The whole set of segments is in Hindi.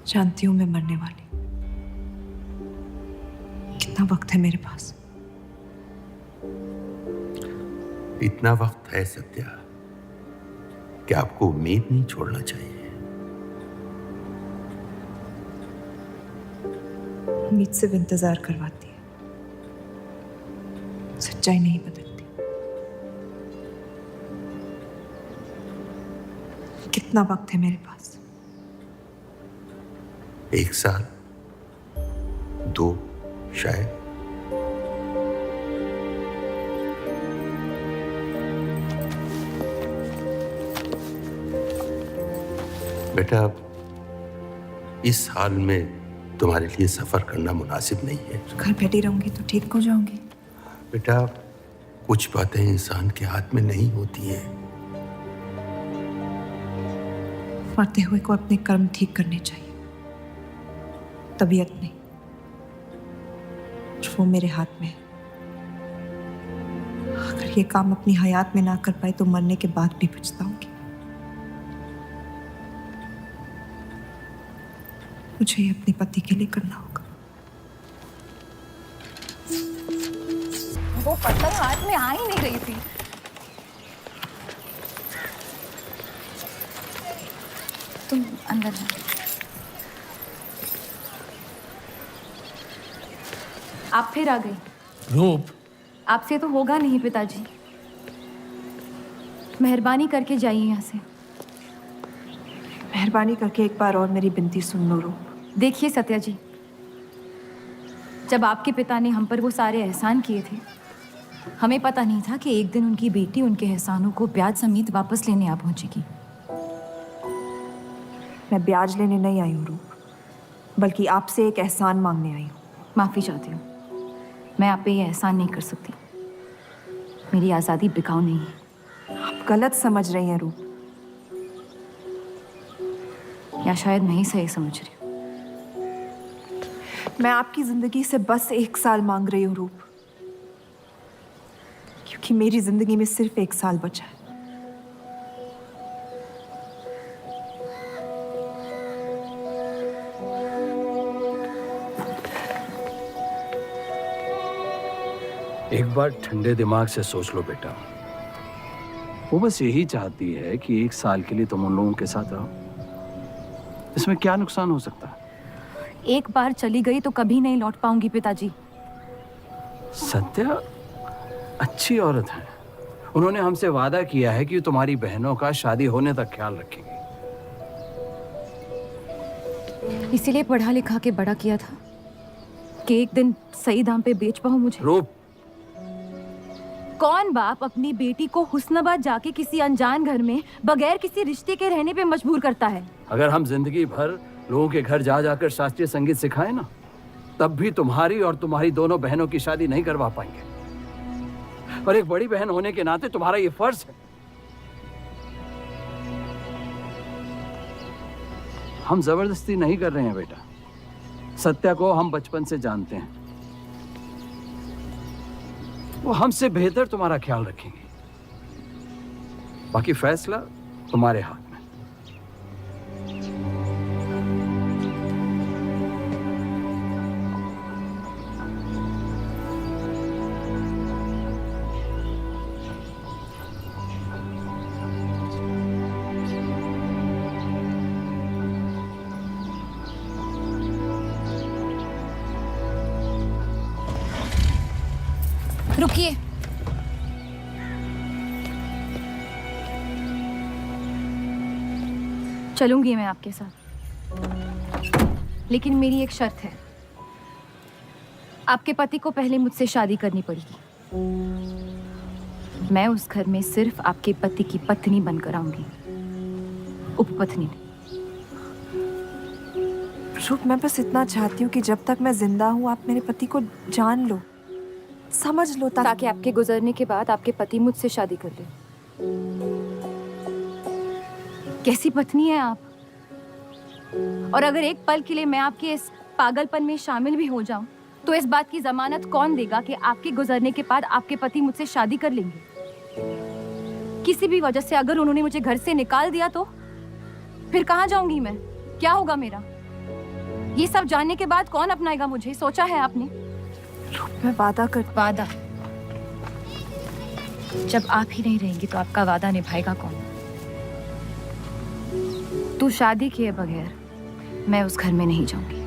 जानती हूं मैं मरने वाली। कितना वक्त है मेरे पास? इतना वक्त है सत्या कि आपको उम्मीद नहीं छोड़ना चाहिए। उम्मीद सिर्फ इंतजार करवाती है, सच्चाई नहीं बदलती। कितना वक्त है मेरे पास? 1 साल, 2 शायद। बेटा, इस हाल में तुम्हारे लिए सफर करना मुनासिब नहीं है। घर बैठी रहूंगी तो ठीक हो जाऊंगी। बेटा, कुछ बातें इंसान के हाथ में नहीं होती हैं। मरते हुए को अपने कर्म ठीक करने चाहिए, तबीयत नहीं। वो मेरे हाथ में है। अगर ये काम अपनी हयात में ना कर पाए तो मरने के बाद भी पछताऊंगी। मुझे ये अपने पति के लिए करना होगा। वो पत्थर हाथ में आ ही नहीं रही थी। तुम अंदर जाओ। आप फिर आ गई। रूप, आपसे तो होगा नहीं पिताजी। मेहरबानी करके जाइए यहाँ से। मेहरबानी करके एक बार और मेरी विनती सुन लो रूप। देखिए सत्या जी, जब आपके पिता ने हम पर वो सारे एहसान किए थे, हमें पता नहीं था कि एक दिन उनकी बेटी उनके एहसानों को ब्याज समेत वापस लेने आ पहुंचेगी। मैं ब्याज लेने नहीं आई हूँ रूप, बल्कि आपसे एक एहसान मांगने आई हूँ। माफी चाहती हूँ, मैं आप पे ये एहसान नहीं कर सकती। मेरी आज़ादी बिकाऊ नहीं है। आप गलत समझ रही हैं रूप। या शायद मैं ही सही समझ रही हूँ। मैं आपकी जिंदगी से बस 1 साल मांग रही हूँ रूप, क्योंकि मेरी जिंदगी में सिर्फ 1 साल बचा है। एक बार ठंडे दिमाग से सोच लो बेटा। वो बस यही चाहती है कि 1 साल के लिए तुम उन लोगों के साथ रहो। इसमें क्या नुकसान हो सकता है? एक बार चली गई तो कभी नहीं लौट पाऊंगी पिताजी। सत्या अच्छी औरत है। उन्होंने हमसे वादा किया है कि तुम्हारी बहनों का शादी होने तक ख्याल रखेंगे। इसीलिए पढ़ा लिखा के बड़ा किया था कि एक दिन सही दाम पे बेच पाऊं मुझे। रूप, कौन बाप अपनी बेटी को हुस्नाबाद जाके किसी अनजान घर में बगैर किसी रिश्ते के रहने पे मजबूर करता है? अगर हम जिंदगी भर लोगों के घर जा जाकर शास्त्रीय संगीत सिखाएं ना, तब भी तुम्हारी और तुम्हारी दोनों बहनों की शादी नहीं करवा पाएंगे। और एक बड़ी बहन होने के नाते तुम्हारा ये फर्ज है। हम जबरदस्ती नहीं कर रहे हैं बेटा। सत्या को हम बचपन से जानते हैं। वो हमसे बेहतर तुम्हारा ख्याल रखेंगे। बाकी फैसला तुम्हारे हाथ में। रुकिए। चलूंगी मैं आपके साथ, लेकिन मेरी एक शर्त है। आपके पति को पहले मुझसे शादी करनी पड़ेगी। मैं उस घर में सिर्फ आपके पति की पत्नी बनकर आऊंगी, उपपत्नी नहीं। रूप, मैं बस इतना चाहती हूँ कि जब तक मैं जिंदा हूँ आप मेरे पति को जान लो, समझ लो, ताकि आपके गुजरने के बाद आपके पति मुझसे शादी कर ले। कैसी पत्नी है आप? और अगर एक पल के लिए मैं आपके इस पागलपन में शामिल भी हो जाऊं, तो इस बात की जमानत कौन देगा कि आपके गुजरने के बाद आपके पति मुझसे शादी कर लेंगे? किसी भी वजह से अगर उन्होंने मुझे घर से निकाल दिया तो फिर कहाँ जाऊंगी मैं? क्या होगा मेरा? ये सब जानने के बाद कौन अपनाएगा मुझे? सोचा है आपने? मैं वादा वादा? जब आप ही नहीं रहेंगी तो आपका वादा निभाएगा कौन? तू शादी किए बगैर मैं उस घर में नहीं जाऊंगी।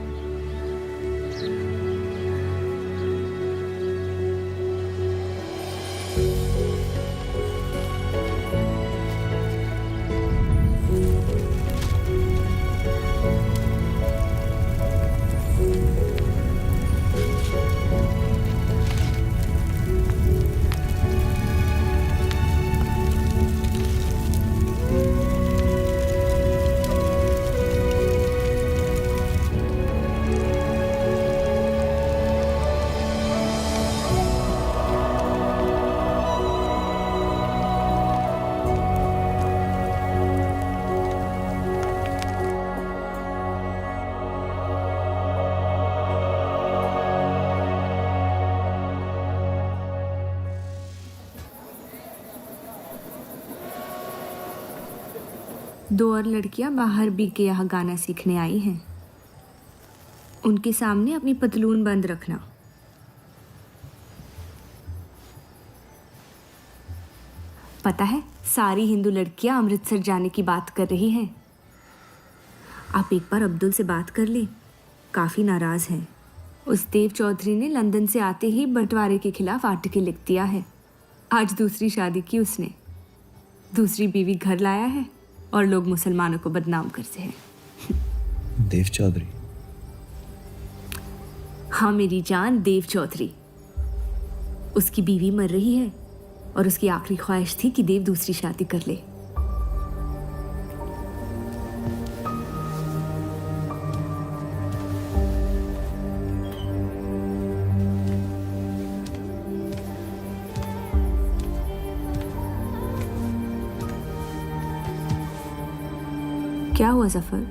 दो और लड़कियां बाहर बी के यहाँ गाना सीखने आई हैं। उनके सामने अपनी पतलून बंद रखना। पता है, सारी हिंदू लड़कियां अमृतसर जाने की बात कर रही हैं। आप एक बार अब्दुल से बात कर ले, काफ़ी नाराज़ हैं। उस देव चौधरी ने लंदन से आते ही बंटवारे के खिलाफ आर्टिकल लिख दिया है। आज दूसरी शादी की उसने, दूसरी बीवी घर लाया है और लोग मुसलमानों को बदनाम करते हैं। देव चौधरी? हाँ मेरी जान, देव चौधरी। उसकी बीवी मर रही है और उसकी आखिरी ख्वाहिश थी कि देव दूसरी शादी कर ले। क्या हुआ सफर?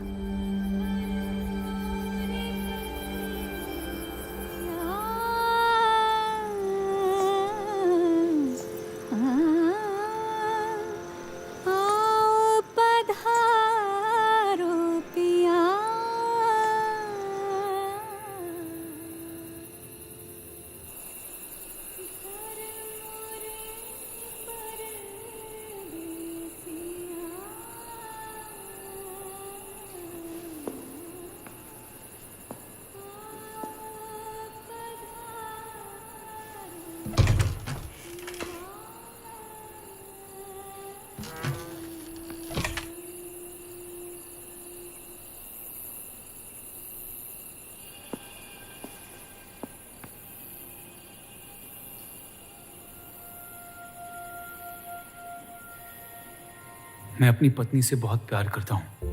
मैं अपनी पत्नी से बहुत प्यार करता हूं।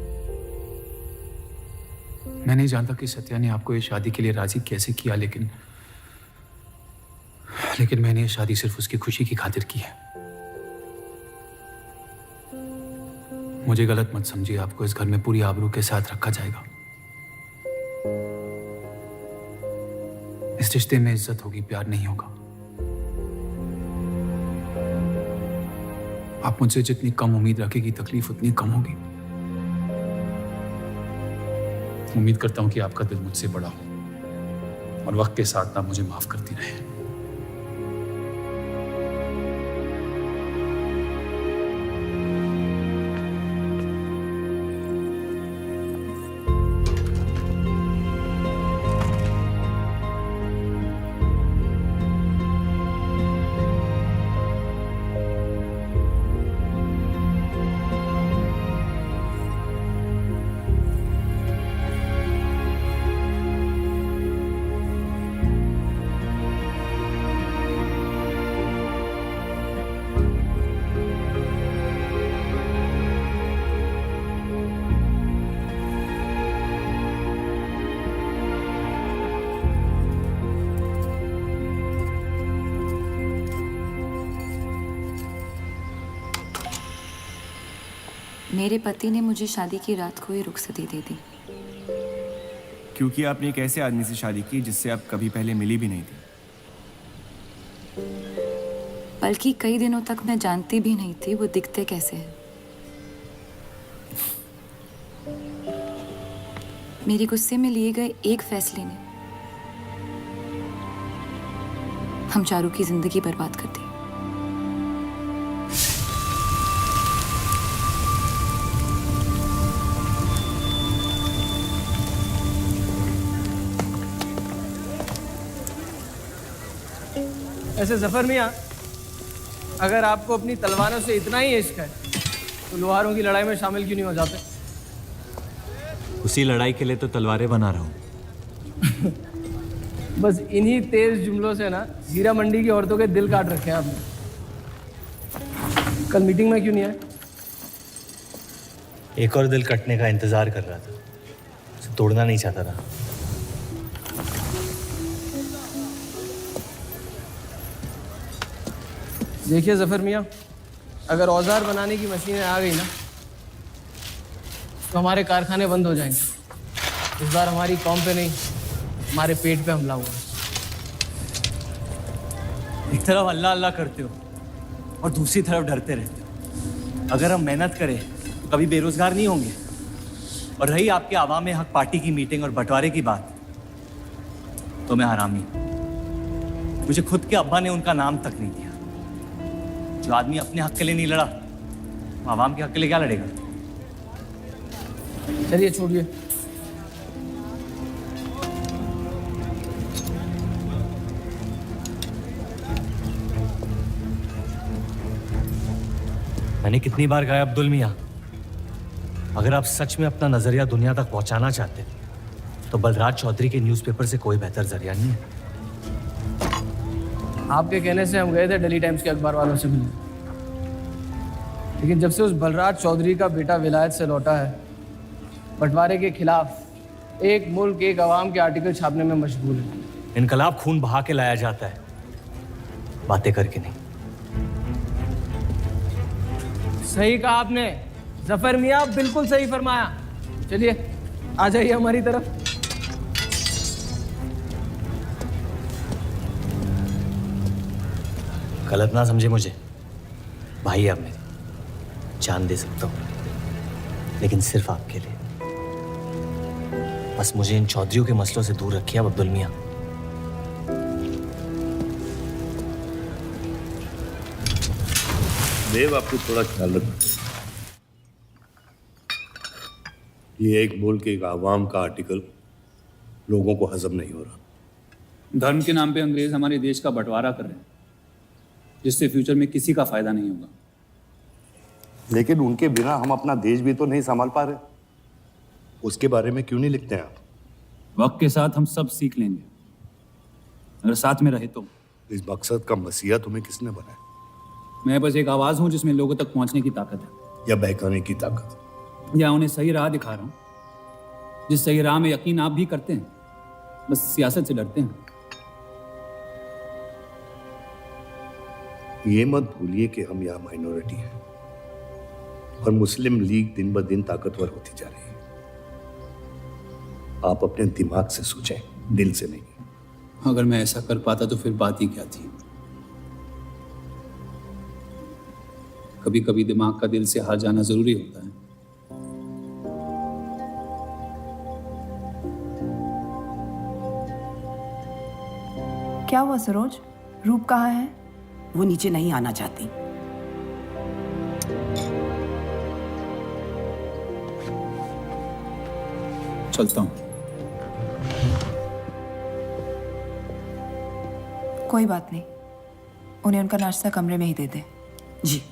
मैं नहीं जानता कि सत्या ने आपको ये शादी के लिए राजी कैसे किया, लेकिन मैंने ये शादी सिर्फ उसकी खुशी की खातिर की है। मुझे गलत मत समझिए, आपको इस घर में पूरी आबरू के साथ रखा जाएगा। इस रिश्ते में इज्जत होगी, प्यार नहीं होगा। आप मुझसे जितनी कम उम्मीद रखेगी, तकलीफ उतनी कम होगी। उम्मीद करता हूं कि आपका दिल मुझसे बड़ा हो और वक्त के साथ आप मुझे माफ करती रहे। मेरे पति ने मुझे शादी की रात को ही रुखसती दे दी। क्योंकि आपने एक ऐसे आदमी से शादी की जिससे आप कभी पहले मिली भी नहीं थी। बल्कि कई दिनों तक मैं जानती भी नहीं थी वो दिखते कैसे हैं। मेरे गुस्से में लिए गए एक फैसले ने हम चारों की जिंदगी बर्बाद कर दी। ऐसे जफर मियाँ, अगर आपको अपनी तलवारों से इतना ही इश्क है तो लोहारों की लड़ाई में शामिल क्यों नहीं हो जाते? उसी लड़ाई के लिए तो तलवारें बना रहा हूँ। बस इन्हीं तेज जुमलों से ना जीरा मंडी की औरतों के दिल काट रखे हैं आपने। कल मीटिंग में क्यों नहीं आए? एक और दिल कटने का इंतजार कर रहा था, उसे तोड़ना नहीं चाहता था। देखिए जफर मियाँ, अगर औजार बनाने की मशीनें आ गई ना तो हमारे कारखाने बंद हो जाएंगे। इस बार हमारी कौम पे नहीं, हमारे पेट पे हमला हुआ। एक तरफ अल्लाह अल्लाह करते हो और दूसरी तरफ डरते रहते हो। अगर हम मेहनत करें तो कभी बेरोजगार नहीं होंगे। और रही आपके आवाम में हक पार्टी की मीटिंग और बंटवारे की बात, तो मैं हरामी। मुझे खुद के अब्बा ने उनका नाम तक नहीं दिया। जो आदमी अपने हक के लिए नहीं लड़ा, वो आवाम के हक के लिए क्या लड़ेगा? चलिए छोड़िए। मैंने कितनी बार कहा अब्दुल मियाँ, अगर आप सच में अपना नजरिया दुनिया तक पहुंचाना चाहते तो बलराज चौधरी के न्यूज़पेपर से कोई बेहतर जरिया नहीं है। आपके कहने से हम गए थे दिल्ली टाइम्स के अखबार वालों से मिलने, लेकिन जब से उस बलराज चौधरी का बेटा विलायत से लौटा है, बंटवारे के खिलाफ एक मुल्क एक आवाम के आर्टिकल छापने में मशगूल है। इनकलाब खून बहा के लाया जाता है, बातें करके नहीं। सही कहा आपने जफर मियाँ, बिल्कुल सही फरमाया। चलिए आ जाइए हमारी तरफ। गलत ना समझे मुझे, भाई आप मेरे, जान दे सकता हूँ, लेकिन सिर्फ आपके लिए। बस मुझे इन चौधरियों के मसलों से दूर रखिए अब अब्दुल मियाँ। देव, आपको थोड़ा ख्याल रखना। ये एक मुल्क एक आवाम का आर्टिकल लोगों को हजम नहीं हो रहा। धर्म के नाम पे अंग्रेज हमारे देश का बंटवारा कर रहे हैं, जिससे फ्यूचर में किसी का फायदा नहीं होगा। लेकिन उनके बिना हम अपना देश भी तो नहीं संभाल पा रहे। उसके बारे में क्यों नहीं लिखते हैं आप? वक्त के साथ हम सब सीख लेंगे, अगर साथ में रहे तो। इस मकसद का मसीहा तुम्हें किसने बनाया? मैं बस एक आवाज हूं जिसमें लोगों तक पहुंचने की ताकत है, या बहकाने की ताकत? या उन्हें सही राह दिखा रहा हूं, जिस सही राह में यकीन आप भी करते हैं, बस सियासत से डरते हैं। ये मत भूलिए कि हम यहाँ माइनॉरिटी हैं और मुस्लिम लीग दिन ब दिन ताकतवर होती जा रही है। आप अपने दिमाग से सोचें, दिल से नहीं। अगर मैं ऐसा कर पाता तो फिर बात ही क्या थी। कभी कभी दिमाग का दिल से हार जाना जरूरी होता है। क्या हुआ सरोज? रूप कहाँ है? वो नीचे नहीं आना चाहती। चलता हूं। कोई बात नहीं, उन्हें उनका नाश्ता कमरे में ही दे दे। जी।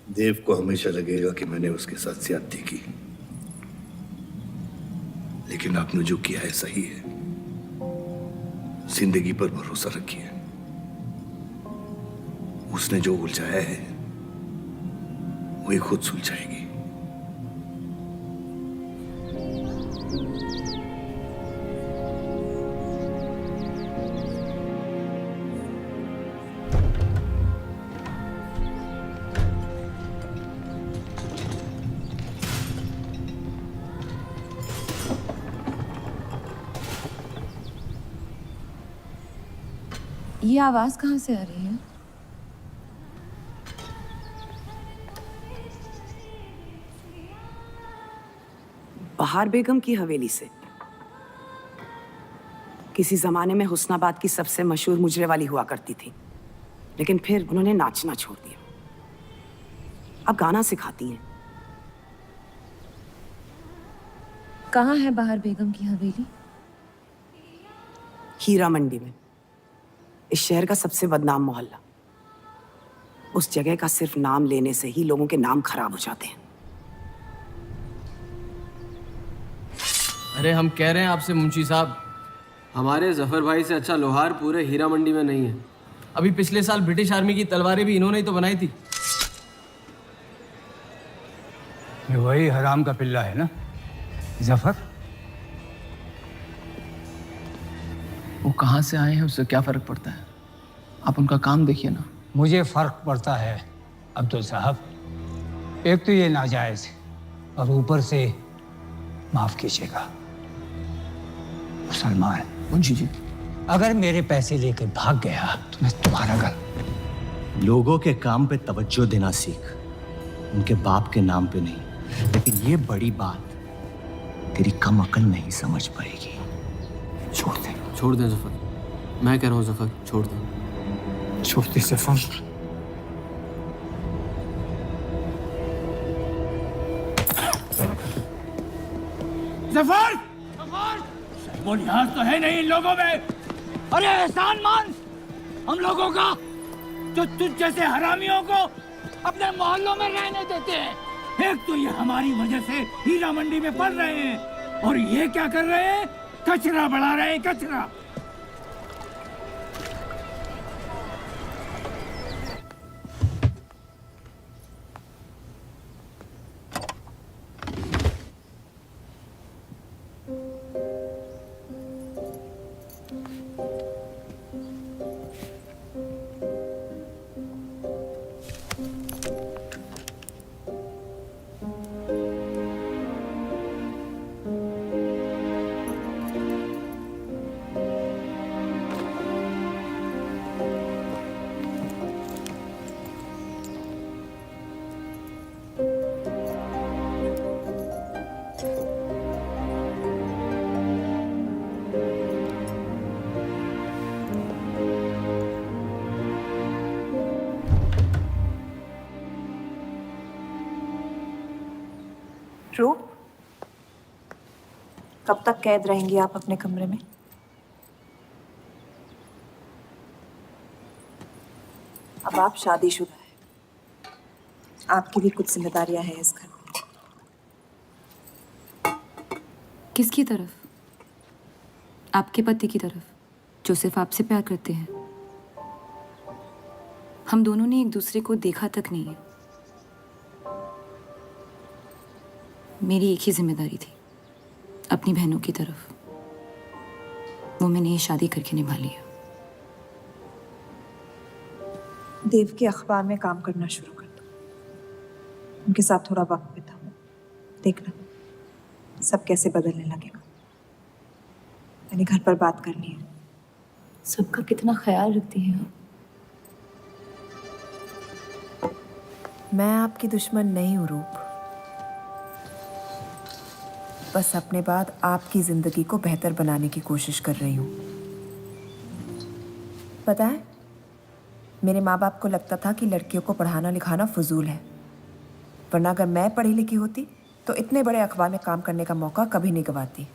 देव को हमेशा लगेगा कि मैंने उसके साथ ज्यादती की, लेकिन आपने जो किया है सही है। जिंदगी पर भरोसा रखिए, उसने जो उलझाया है वही खुद सुलझाएगी। ये आवाज कहाँ से आ रही है? बहार बेगम की हवेली से। किसी जमाने में हुस्नाबाद की सबसे मशहूर मुजरे वाली हुआ करती थी, लेकिन फिर उन्होंने नाचना छोड़ दिया। अब गाना सिखाती हैं। कहाँ है बहार बेगम की हवेली? हीरा मंडी में, इस शहर का सबसे बदनाम मोहल्ला। उस जगह का सिर्फ नाम लेने से ही लोगों के नाम खराब हो जाते हैं। अरे हम कह रहे हैं आपसे मुंशी साहब, हमारे जफर भाई से अच्छा लोहार पूरे हीरा मंडी में नहीं है। अभी पिछले साल ब्रिटिश आर्मी की तलवारें भी इन्होंने ही तो बनाई थी। ये वही हराम का पिल्ला है ना जफर? वो कहाँ से आए हैं उससे क्या फर्क पड़ता है? आप उनका काम देखिए ना। मुझे फर्क पड़ता है अब्दुल साहब। एक तो ये नाजायज और ऊपर से माफ कीजिएगा मुसलमान मुंशी जी, अगर मेरे पैसे लेकर भाग गया तो मैं तुम्हारा घर। लोगों के काम पे तवज्जो देना सीख, उनके बाप के नाम पे नहीं। लेकिन ये बड़ी बात तेरी कम अकल नहीं समझ पाएगी। छोड़ दे, छोड़ दे जफर, मैं कह रहा हूँ जफर छोड़ दे। छोड़ दे जफर। जफर! वो लिहाज तो है नहीं इन लोगों में। अरे एहसान मान हम लोगों का, जो तुझ जैसे हरामियों को अपने मोहल्लों में रहने देते हैं। एक तो ये हमारी वजह से हीरा मंडी में पड़ रहे हैं, और ये क्या कर रहे हैं? कचरा बढ़ा रहे हैं, कचरा। रूप, कब तक कैद रहेंगी आप अपने कमरे में? अब आप शादीशुदा हैं, आपकी भी कुछ जिम्मेदारियां हैं इस घर में। किसकी तरफ? आपके पति की तरफ, जो सिर्फ आपसे प्यार करते हैं। हम दोनों ने एक दूसरे को देखा तक नहीं है। मेरी एक ही जिम्मेदारी थी, अपनी बहनों की तरफ। वो मैंने ये शादी करके निभा लिया। देव के अखबार में काम करना शुरू कर दो, उनके साथ थोड़ा वक्त बिताओ, देखना सब कैसे बदलने लगेगा। मैंने घर पर बात करनी है। सबका कितना ख्याल रखती हैं आप। मैं आपकी दुश्मन नहीं हूँ रूप, बस अपने बाद आपकी जिंदगी को बेहतर बनाने की कोशिश कर रही हूँ। पता है, मेरे माँ बाप को लगता था कि लड़कियों को पढ़ाना लिखाना फजूल है, वरना अगर मैं पढ़ी लिखी होती तो इतने बड़े अखबार में काम करने का मौका कभी नहीं गंवाती।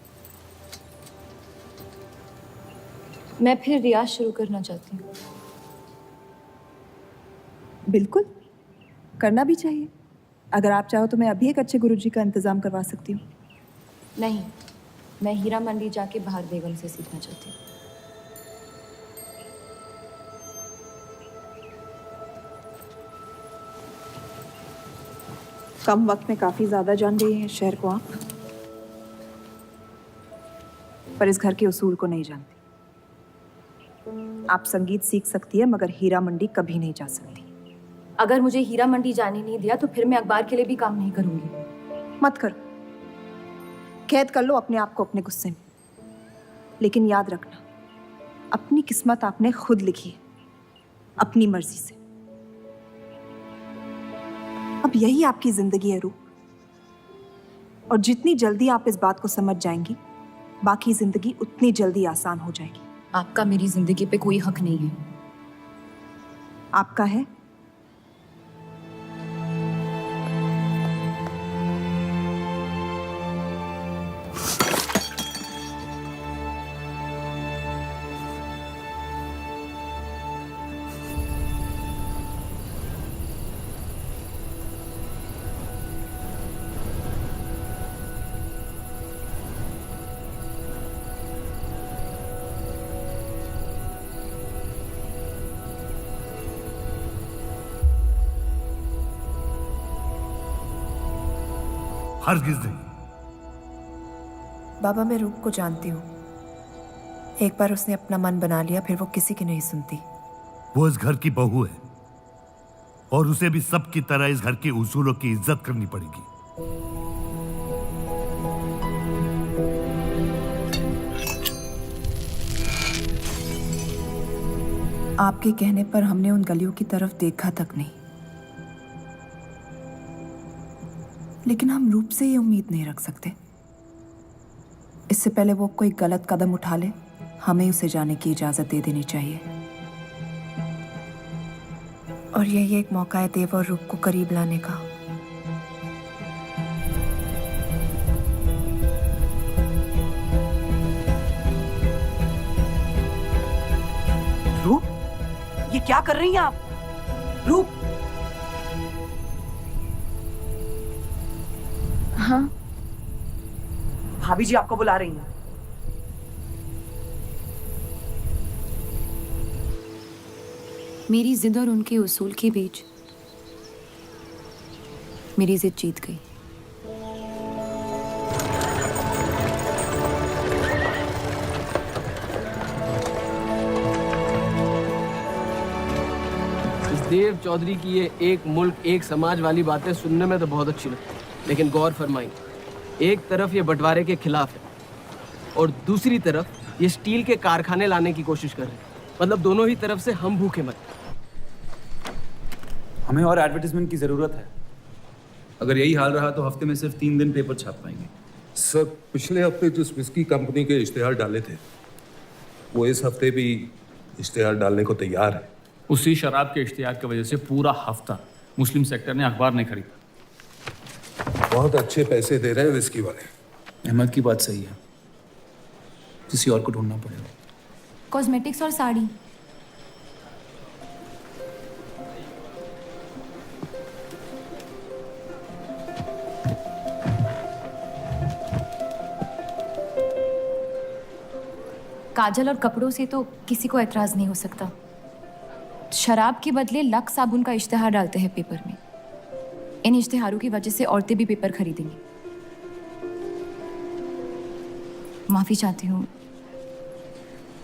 मैं फिर रियाज शुरू करना चाहती हूँ। बिल्कुल, करना भी चाहिए। अगर आप चाहो तो मैं अभी एक अच्छे गुरुजी का इंतजाम करवा सकती हूँ। नहीं, मैं हीरा मंडी जाके बहार बेगम से सीखना चाहती हूँ। कम वक्त में काफी ज्यादा जान गई हैं इस शहर को आप, पर इस घर के उसूल को नहीं जानती। आप संगीत सीख सकती है, मगर हीरा मंडी कभी नहीं जा सकती। अगर मुझे हीरा मंडी जाने नहीं दिया तो फिर मैं अखबार के लिए भी काम नहीं करूंगी। मत करो, कैद कर लो अपने आप को अपने गुस्से में, लेकिन याद रखना अपनी किस्मत आपने खुद लिखी है, अपनी मर्जी से। अब यही आपकी जिंदगी है रूप, और जितनी जल्दी आप इस बात को समझ जाएंगी, बाकी जिंदगी उतनी जल्दी आसान हो जाएगी। आपका मेरी जिंदगी पे कोई हक नहीं है। आपका है। हरगिज नहीं। बाबा, मैं रूप को जानती हूँ। एक बार उसने अपना मन बना लिया, फिर वो किसी की नहीं सुनती। वो इस घर की बहू है और उसे भी सबकी तरह इस घर के उसूलों की इज्जत करनी पड़ेगी। आपके कहने पर हमने उन गलियों की तरफ देखा तक नहीं, लेकिन हम रूप से ये उम्मीद नहीं रख सकते। इससे पहले वो कोई गलत कदम उठा ले, हमें उसे जाने की इजाजत दे देनी चाहिए। और यही एक मौका है देव और रूप को करीब लाने का। रूप, ये क्या कर रही हैं आप? रूप। हाँ, भाभी जी आपको बुला रही हैं। मेरी जिद और उनके उसूल के बीच मेरी जिद जीत गई। इस देव चौधरी की ये एक मुल्क एक समाज वाली बातें सुनने में तो बहुत अच्छी लगती, लेकिन गौर फरमाई, एक तरफ ये बंटवारे के खिलाफ है और दूसरी तरफ ये स्टील के कारखाने लाने की कोशिश कर रहे हैं। मतलब दोनों ही तरफ से हम भूखे मत। हमें और एडवर्टाइजमेंट की जरूरत है। अगर यही हाल रहा तो हफ्ते में सिर्फ 3 दिन पेपर छाप पाएंगे। सर, पिछले हफ्ते जिस विस्की कंपनी के इश्तेहार डाले थे, वो इस हफ्ते भी इश्तेहार डालने को तैयार है। उसी शराब के इश्तेहार की वजह से पूरा हफ्ता मुस्लिम सेक्टर ने अखबार नहीं खरीदा। बहुत अच्छे पैसे दे रहे हैं विस्की वाले। अहमद की बात सही है, किसी और को ढूंढना पड़ेगा। कॉस्मेटिक्स और साड़ी। काजल और कपड़ों से तो किसी को एतराज नहीं हो सकता। शराब के बदले लक्स साबुन का इश्तेहार डालते हैं पेपर में। इन इश्तेहारों की वजह से औरतें भी पेपर खरीदेंगी। माफी चाहती हूँ,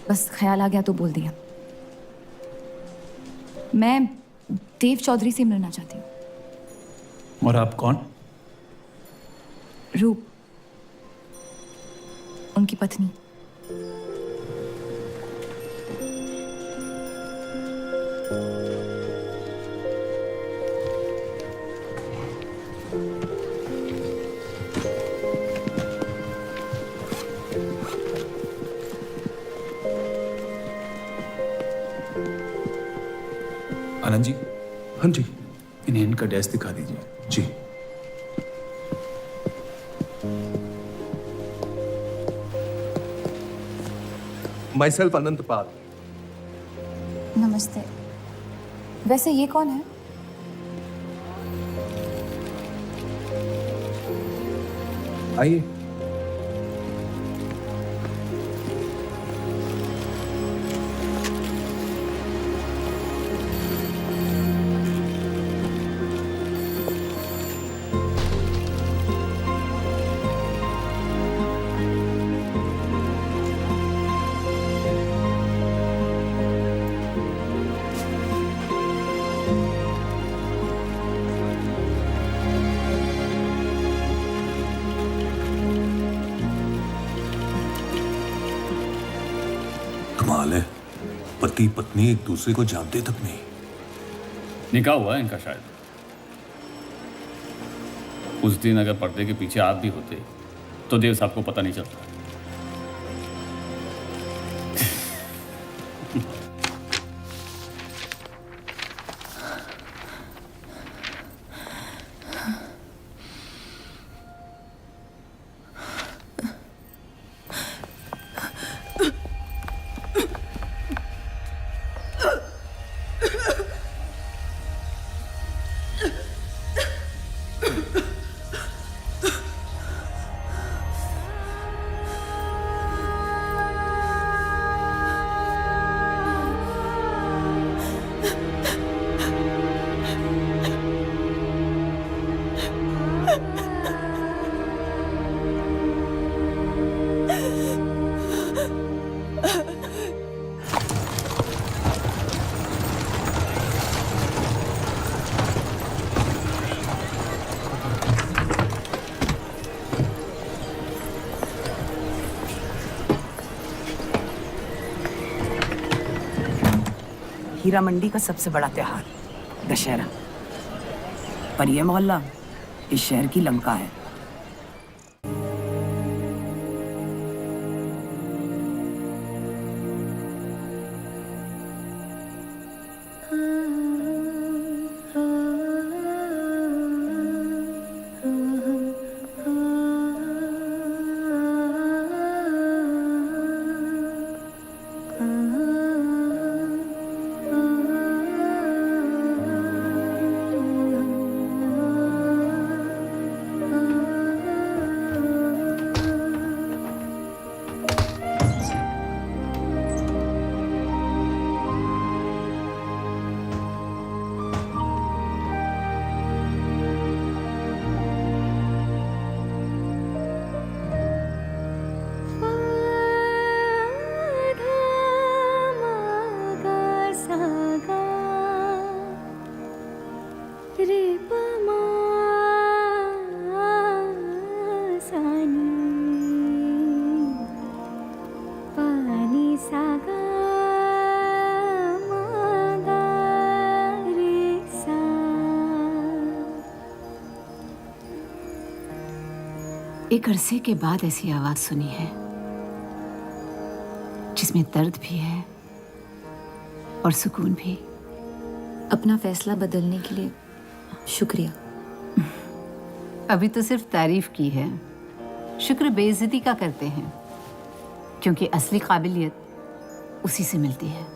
बस ख्याल आ गया तो बोल दिया। मैं देव चौधरी से मिलना चाहती हूँ। और आप कौन? रूप, उनकी पत्नी। आनंद जी। हाँ जी। इन्हें इनका डेस्क दिखा दीजिए। जी। माई सेल्फ अनंत पाल। नमस्ते। वैसे ये कौन है? आइए। कमाल है, पति पत्नी एक दूसरे को जानते तक नहीं। निकाह हुआ है इनका शायद। उस दिन अगर पर्दे के पीछे आप भी होते तो देव साहब को पता नहीं चलता। हीरा मंडी का सबसे बड़ा त्योहार दशहरा, पर यह मोहल्ला इस शहर की लंका है। एक अरसे के बाद ऐसी आवाज सुनी है जिसमें दर्द भी है और सुकून भी। अपना फैसला बदलने के लिए शुक्रिया। अभी तो सिर्फ तारीफ की है, शुक्र बेइज्जती का करते हैं, क्योंकि असली काबिलियत उसी से मिलती है।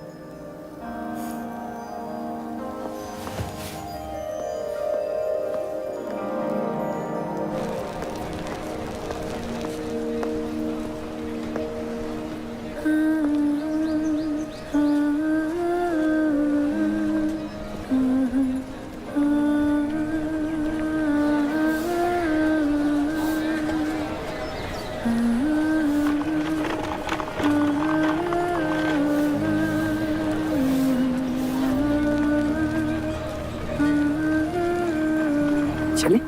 चले?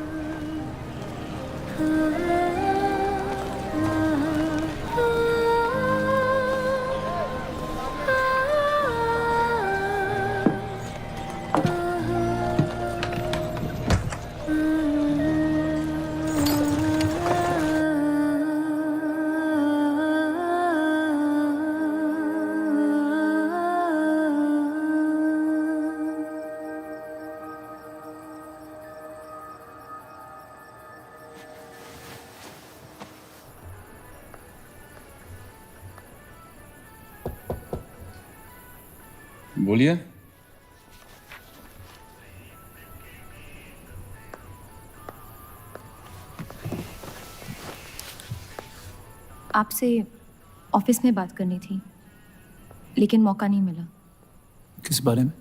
बोलिए। आपसे ऑफिस में बात करनी थी, लेकिन मौका नहीं मिला। किस बारे में?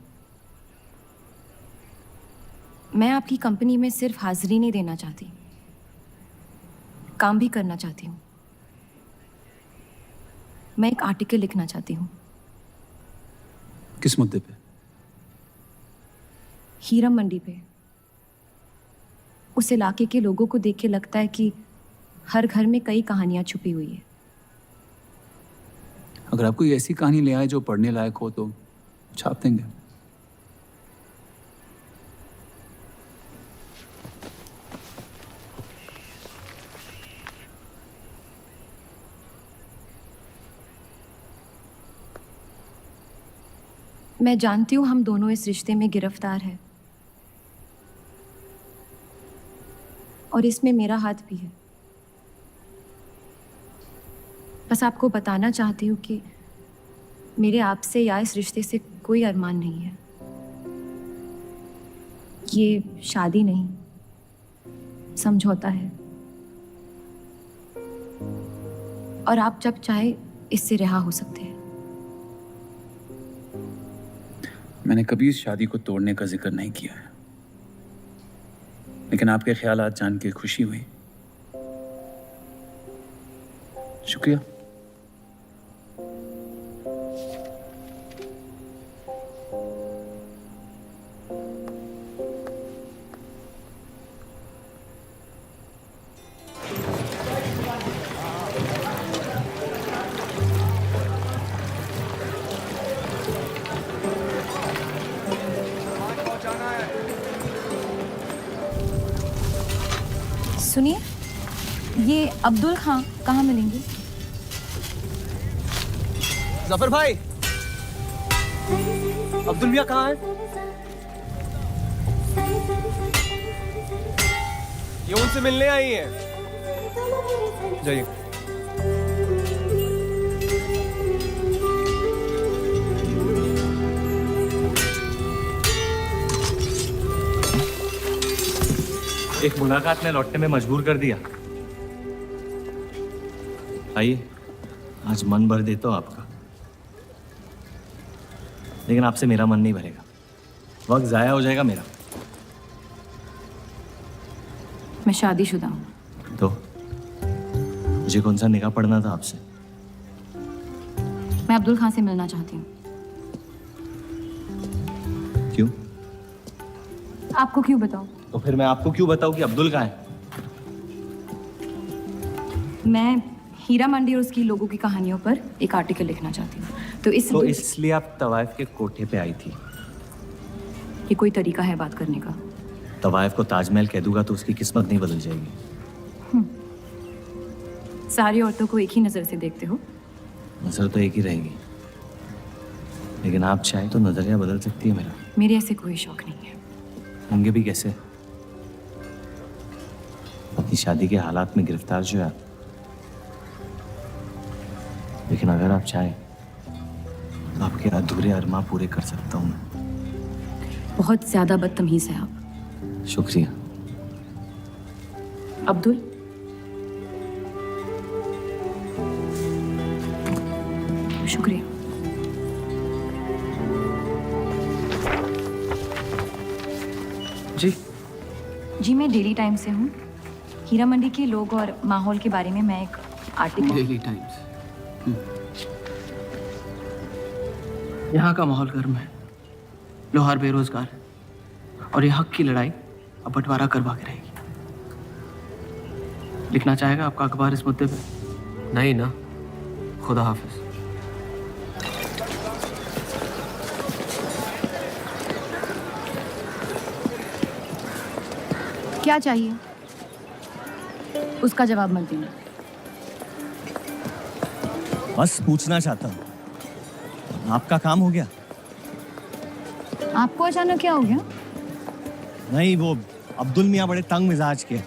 मैं आपकी कंपनी में सिर्फ हाजिरी नहीं देना चाहती, काम भी करना चाहती हूँ। मैं एक आर्टिकल लिखना चाहती हूँ। किस मुद्दे पे? हीरा मंडी पे। उस इलाके के लोगों को देख के लगता है कि हर घर में कई कहानियां छुपी हुई है। अगर आप कोई ऐसी कहानी ले आए जो पढ़ने लायक हो तो छाप देंगे। मैं जानती हूँ हम दोनों इस रिश्ते में गिरफ्तार हैं और इसमें मेरा हाथ भी है। बस आपको बताना चाहती हूँ कि मेरे आपसे या इस रिश्ते से कोई अरमान नहीं है। ये शादी नहीं, समझौता है। और आप जब चाहे इससे रिहा हो सकते हैं। मैंने कभी इस शादी को तोड़ने का जिक्र नहीं किया है, लेकिन आपके ख्यालात जान के खुशी हुई। शुक्रिया। सुनिए, ये अब्दुल खां कहाँ मिलेंगे? जफर भाई, अब्दुल मियाँ कहाँ है? ये उनसे मिलने आई हैं। जाइए। एक मुलाकात में लौटने में मजबूर कर दिया। आइए, आज मन भर देता हूं आपका, लेकिन आपसे मेरा मन नहीं भरेगा। वक्त जाया हो जाएगा मेरा। मैं शादीशुदा हूँ। तो मुझे कौन सा निकाह पढ़ना था आपसे? मैं अब्दुल खां से मिलना चाहती हूँ। क्यों? आपको क्यों बताऊँ? तो फिर मैं आपको क्यों बताऊं कि अब्दुल कहाँ है? मैं हीरा मंडी और उसकी लोगों की कहानियों पर एक आर्टिकल लिखना चाहती हूँ। तो इसलिए आप तवाइफ के कोठे पे आई थी? ये कोई तरीका है बात करने का? तवाइफ को ताजमहल कह दूंगा तो उसकी किस्मत नहीं बदल जाएगी। सारी औरतों को एक ही नजर से देखते हो? नजर तो एक ही रहेगी, लेकिन आप चाहे तो नजरिया बदल सकती है मेरा। मेरे ऐसे कोई शौक नहीं है। होंगे भी कैसे? अपनी शादी के हालात में गिरफ्तार जो है आप। लेकिन अगर आप चाहें तो आपके अधूरे अरमां पूरे कर सकता हूं मैं। बहुत ज्यादा बदतमीज है आप। शुक्रिया। अब्दुल, शुक्रिया। जी, मैं डेली टाइम्स से हूँ। हीरा मंडी के लोग और माहौल के बारे में मैं एक आर्टिकल। Daily times. यहाँ का माहौल गर्म है, लोहार बेरोजगार है और ये हक की लड़ाई अब बंटवारा करवा के रहेगी। लिखना चाहेगा आपका अखबार इस मुद्दे पे? नहीं ना। खुदा हाफिज। क्या चाहिए? उसका जवाब मत देना। बस पूछना चाहता हूँ, आपका काम हो गया? आपको अचानक क्या हो गया? नहीं, वो अब्दुल मियाँ बड़े तंग मिजाज के,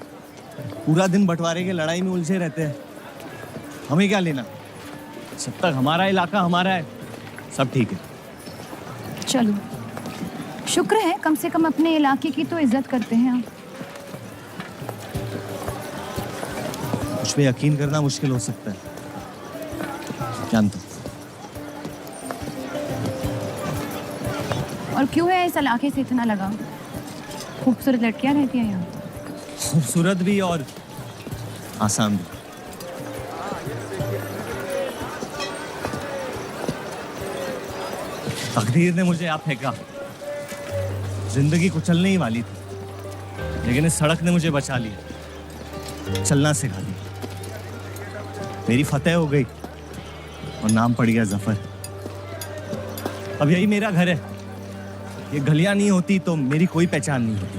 पूरा दिन बंटवारे के लड़ाई में उलझे रहते हैं। हमें क्या लेना? जब तक हमारा इलाका हमारा है, सब ठीक है। चलो, शुक्र है कम से कम अपने इलाके की तो इज्जत करते हैं आप। मुझ पे यकीन करना मुश्किल हो सकता है, जानता हूं। और क्यों है इस इलाके से इतना लगाव? खूबसूरत लड़कियां रहती हैं यहाँ। खूबसूरत भी और आसान भी। तकदीर ने मुझे यहाँ फेंका। जिंदगी कुचलने ही वाली थी, लेकिन इस सड़क ने मुझे बचा लिया, चलना सिखा दिया। मेरी फतेह हो गई और नाम पड़ गया जफर। अब यही मेरा घर है। ये गलियां नहीं होती तो मेरी कोई पहचान नहीं होती।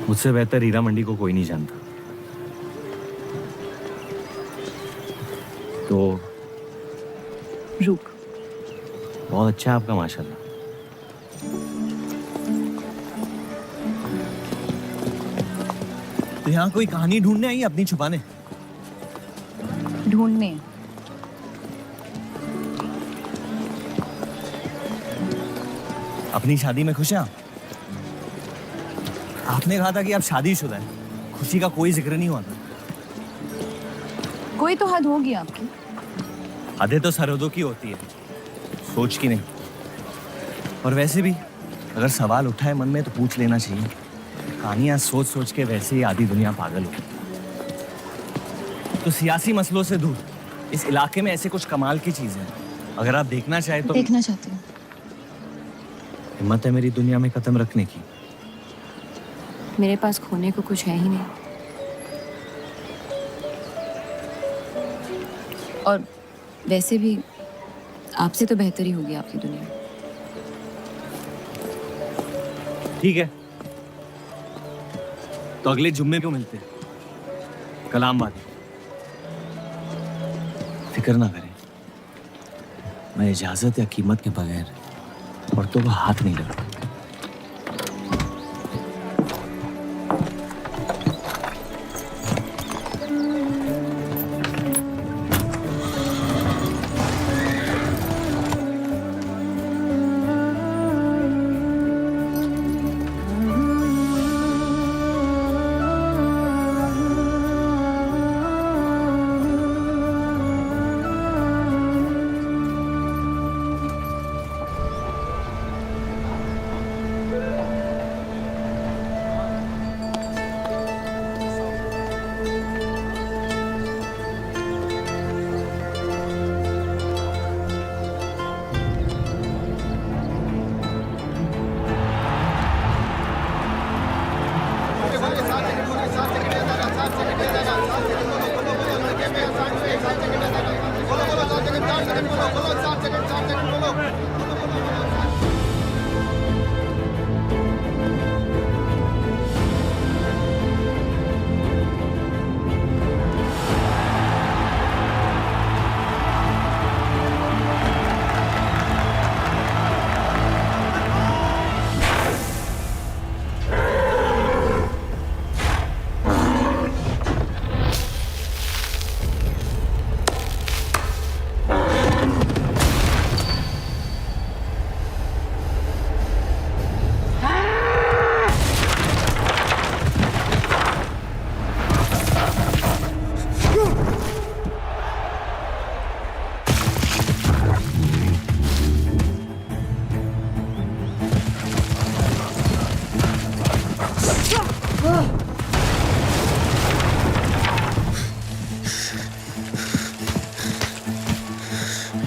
मुझसे बेहतर हीरा मंडी को कोई नहीं जानता। तो रूप बहुत अच्छा है आपका, माशाल्लाह। तो यहाँ कोई कहानी ढूंढने आई अपनी छुपाने? ढूंढने? अपनी शादी में खुश हैं आप? आपने कहा था कि आप शादीशुदा हैं, खुशी का कोई जिक्र नहीं हुआ था। कोई तो हद होगी आपकी। हदें तो सरहदों की होती है, सोच की नहीं। और वैसे भी अगर सवाल उठा है मन में तो पूछ लेना चाहिए। कहानियां सोच सोच के वैसे ही आधी दुनिया पागल हो। तो सियासी मसलों से दूर इस इलाके में ऐसे कुछ कमाल की चीजें हैं, अगर आप देखना चाहे तो। देखना चाहती हूँ। हिम्मत है मेरी दुनिया में कदम रखने की? मेरे पास खोने को कुछ है ही नहीं। और वैसे भी आपसे तो बेहतर ही होगी आपकी दुनिया। ठीक है, तो अगले जुम्मे को मिलते हैं, कलामबाद। फिक्र ना करें, मैं इजाजत या कीमत के बगैर औरतों को हाथ नहीं लगाऊंगा।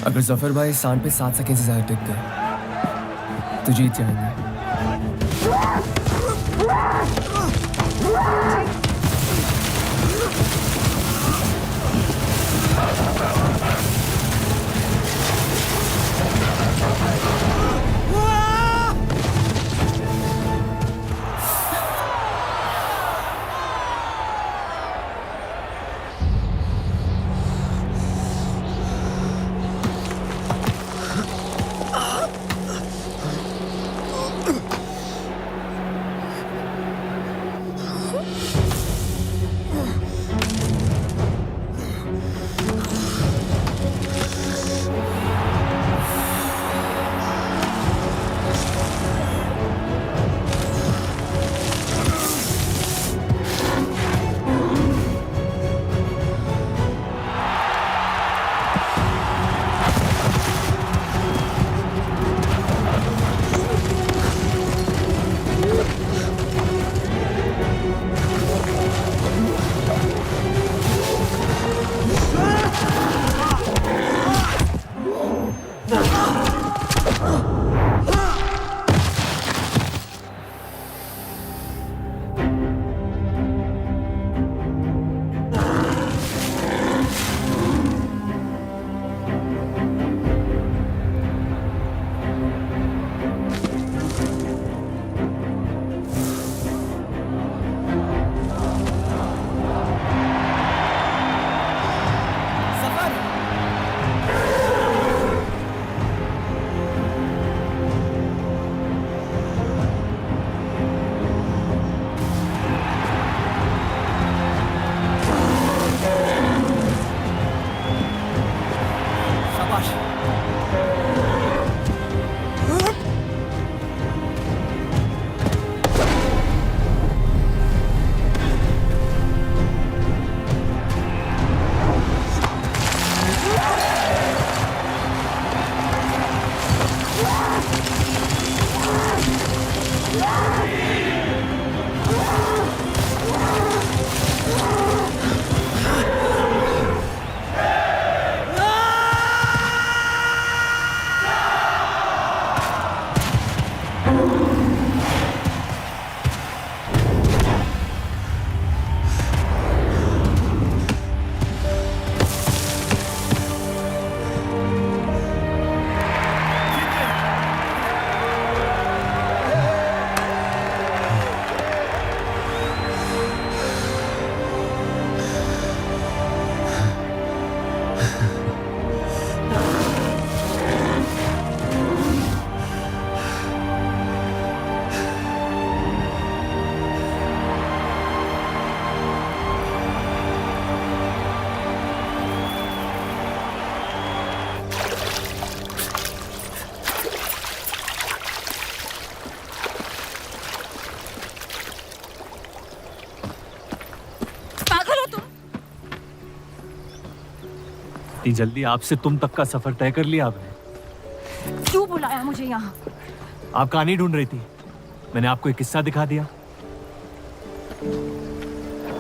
अगर जफर भाई सांड पे 7 सेकंड से ज्यादा टिक गए तो जीत जाएंगे। इतनी जल्दी आपसे तुम तक का सफर तय कर लिया आपने? क्यों बुलाया मुझे यहाँ? आप कहानी ढूंढ रही थी, मैंने आपको एक किस्सा दिखा दिया।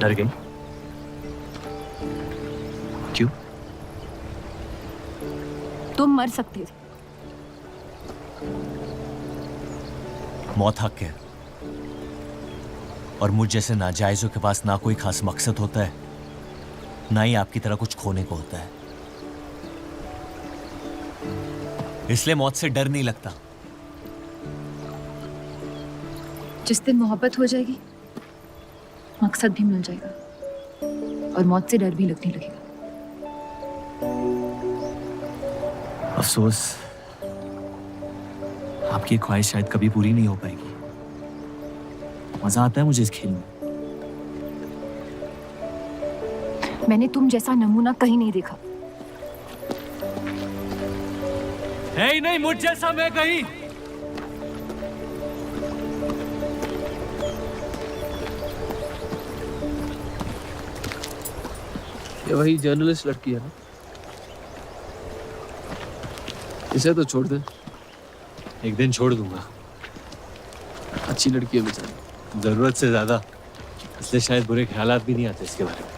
डर गई? क्यों? तुम मर सकते थे। मौत हक है, और मुझ जैसे नाजायजों के पास ना कोई खास मकसद होता है, ना ही आपकी तरह कुछ खोने को होता है। इसलिए मौत से डर नहीं लगता। जिस दिन मोहब्बत हो जाएगी, मकसद भी मिल जाएगा और मौत से डर भी लगने लगेगा। अफसोस, आपकी ख्वाहिश शायद कभी पूरी नहीं हो पाएगी। मजा आता है मुझे इस खेल में। मैंने तुम जैसा नमूना कहीं नहीं देखा। है ही नहीं मुझ जैसा मैं कहीं। ये वही जर्नलिस्ट लड़की है ना? इसे तो छोड़ दे। एक दिन छोड़ दूंगा। अच्छी लड़की है बेचारी। जरूरत से ज्यादा, इसलिए शायद बुरे ख्यालात भी नहीं आते इसके बारे में।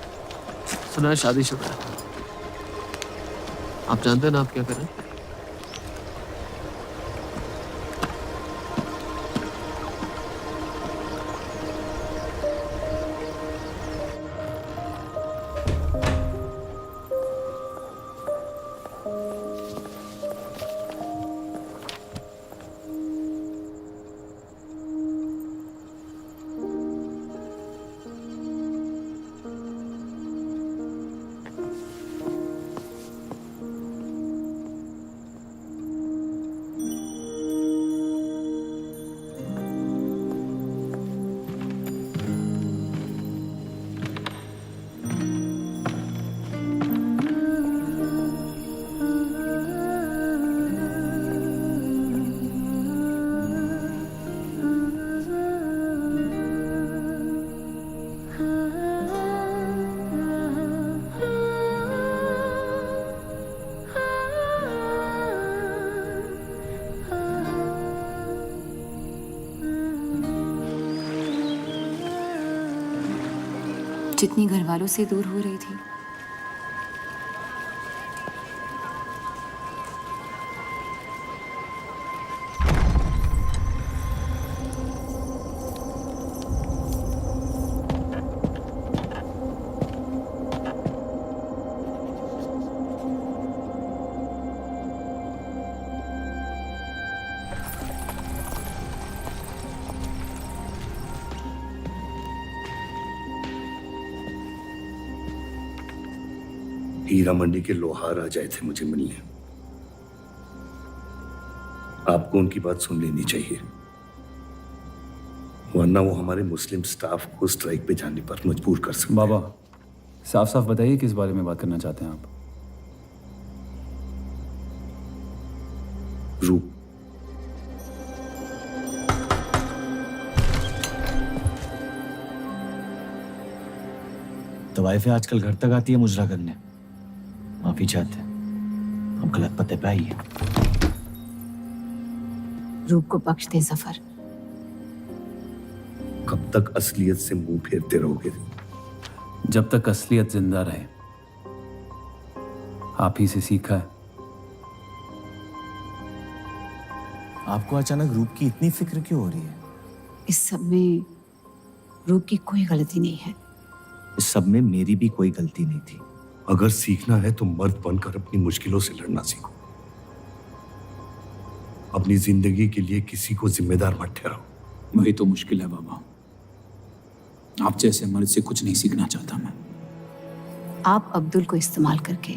सुना है शादीशुदा है। आप जानते हैं ना आप क्या करें? जितनी घर वालों से दूर हो रही थी, हीरा मंडी के लोहार आ जाए थे मुझे मिलने। आपको उनकी बात सुन लेनी चाहिए, वरना वो हमारे मुस्लिम स्टाफ को स्ट्राइक पे जाने पर मजबूर कर सकते। बाबा, साफ साफ बताइए किस बारे में बात करना चाहते हैं आप? रूप। तो वाइफें आजकल घर तक आती है मुजरा करने। माफी चाहते हैं, हम गलत पते पे आई है। रूप को बख्श दे जफर। कब तक असलियत से मुंह फेरते रहोगे? जब तक असलियत जिंदा रहे। आप ही से सीखा है। आपको अचानक रूप की इतनी फिक्र क्यों हो रही है? इस सब में रूप की कोई गलती नहीं है। इस सब में मेरी भी कोई गलती नहीं थी। अगर सीखना है तो मर्द बनकर अपनी मुश्किलों से लड़ना सीखो। अपनी जिंदगी के लिए किसी को जिम्मेदार मत ठहराओ। वही तो मुश्किल है बाबा। आप जैसे मर्द से कुछ नहीं सीखना चाहता मैं। आप अब्दुल को इस्तेमाल करके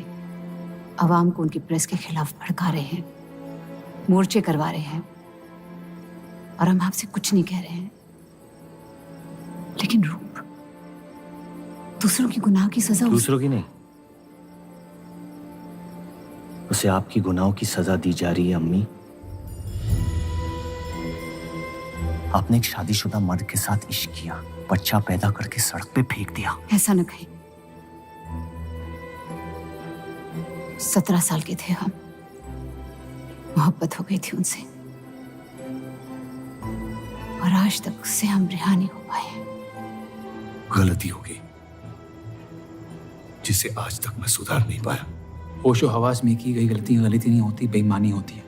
अवाम को उनकी प्रेस के खिलाफ भड़का रहे हैं, मोर्चे करवा रहे हैं, और हम आपसे कुछ नहीं कह रहे हैं। लेकिन रूप दूसरों की गुनाह की सजा दूसरों की नहीं, उसे आपकी गुनाहों की सजा दी जा रही है अम्मी। आपने एक शादीशुदा मर्द के साथ इश्क किया, बच्चा पैदा करके सड़क पे फेंक दिया। ऐसा न कहें। 17 साल के थे हम, मोहब्बत हो गई थी उनसे, और आज तक उससे हम रिहा नहीं हो पाए। गलती हो गई जिसे आज तक मैं सुधार नहीं पाया। होशो हवास में की गई गलती नहीं होती, बेईमानी होती है।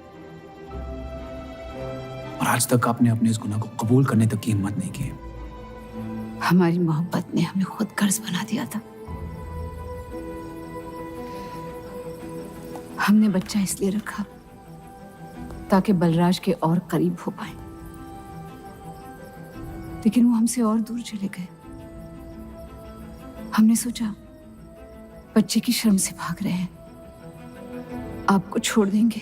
और आज तक आपने अपने इस गुनाह को कबूल करने तक की हिम्मत नहीं की। हमारी मोहब्बत ने हमें खुद कर्ज बना दिया था। हमने बच्चा इसलिए रखा ताकि बलराज के और करीब हो पाए, लेकिन वो हमसे और दूर चले गए। हमने सोचा बच्चे की शर्म से भाग रहे हैं, आपको छोड़ देंगे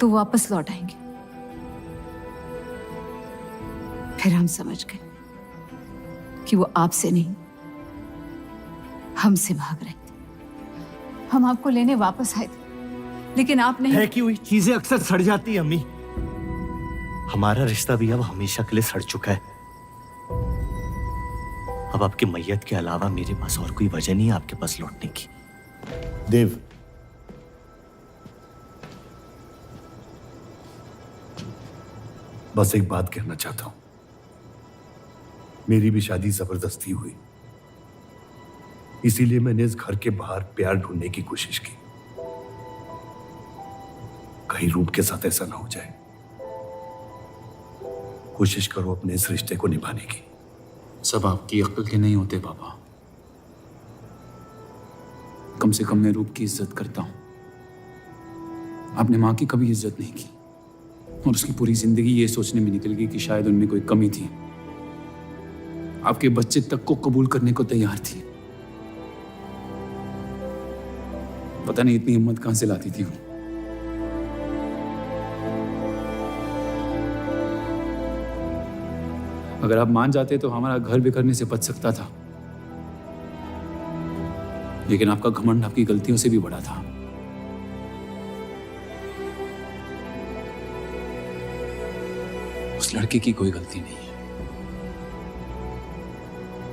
तो वापस लौट आएंगे। फिर हम समझ गए कि वो आपसे नहीं, हमसे भाग रहे थे। हम आपको लेने वापस आए थे, लेकिन आप नहीं। फेंकी हुई चीजें अक्सर सड़ जाती है अम्मी। हमारा रिश्ता भी अब हमेशा के लिए सड़ चुका है। अब आपकी मैयत के अलावा मेरे पास और कोई वजह नहीं है आपके पास लौटने की। देव, बस एक बात कहना चाहता हूं। मेरी भी शादी जबरदस्ती हुई, इसीलिए मैंने इस घर के बाहर प्यार ढूंढने की कोशिश की। कहीं रूप के साथ ऐसा ना हो जाए। कोशिश करो अपने इस रिश्ते को निभाने की। सब आपकी अक्ल के नहीं होते बाबा। कम से कम मैं रूप की इज्जत करता हूं। आपने मां की कभी इज्जत नहीं की, और उसकी पूरी जिंदगी ये सोचने में निकल गई कि शायद उनमें कोई कमी थी। आपके बच्चे तक को कबूल करने को तैयार थी। पता नहीं इतनी हिम्मत कहां से लाती थी वो। अगर आप मान जाते तो हमारा घर बिखरने से बच सकता था, लेकिन आपका घमंड आपकी गलतियों से भी बड़ा था। उस लड़के की कोई गलती नहीं है,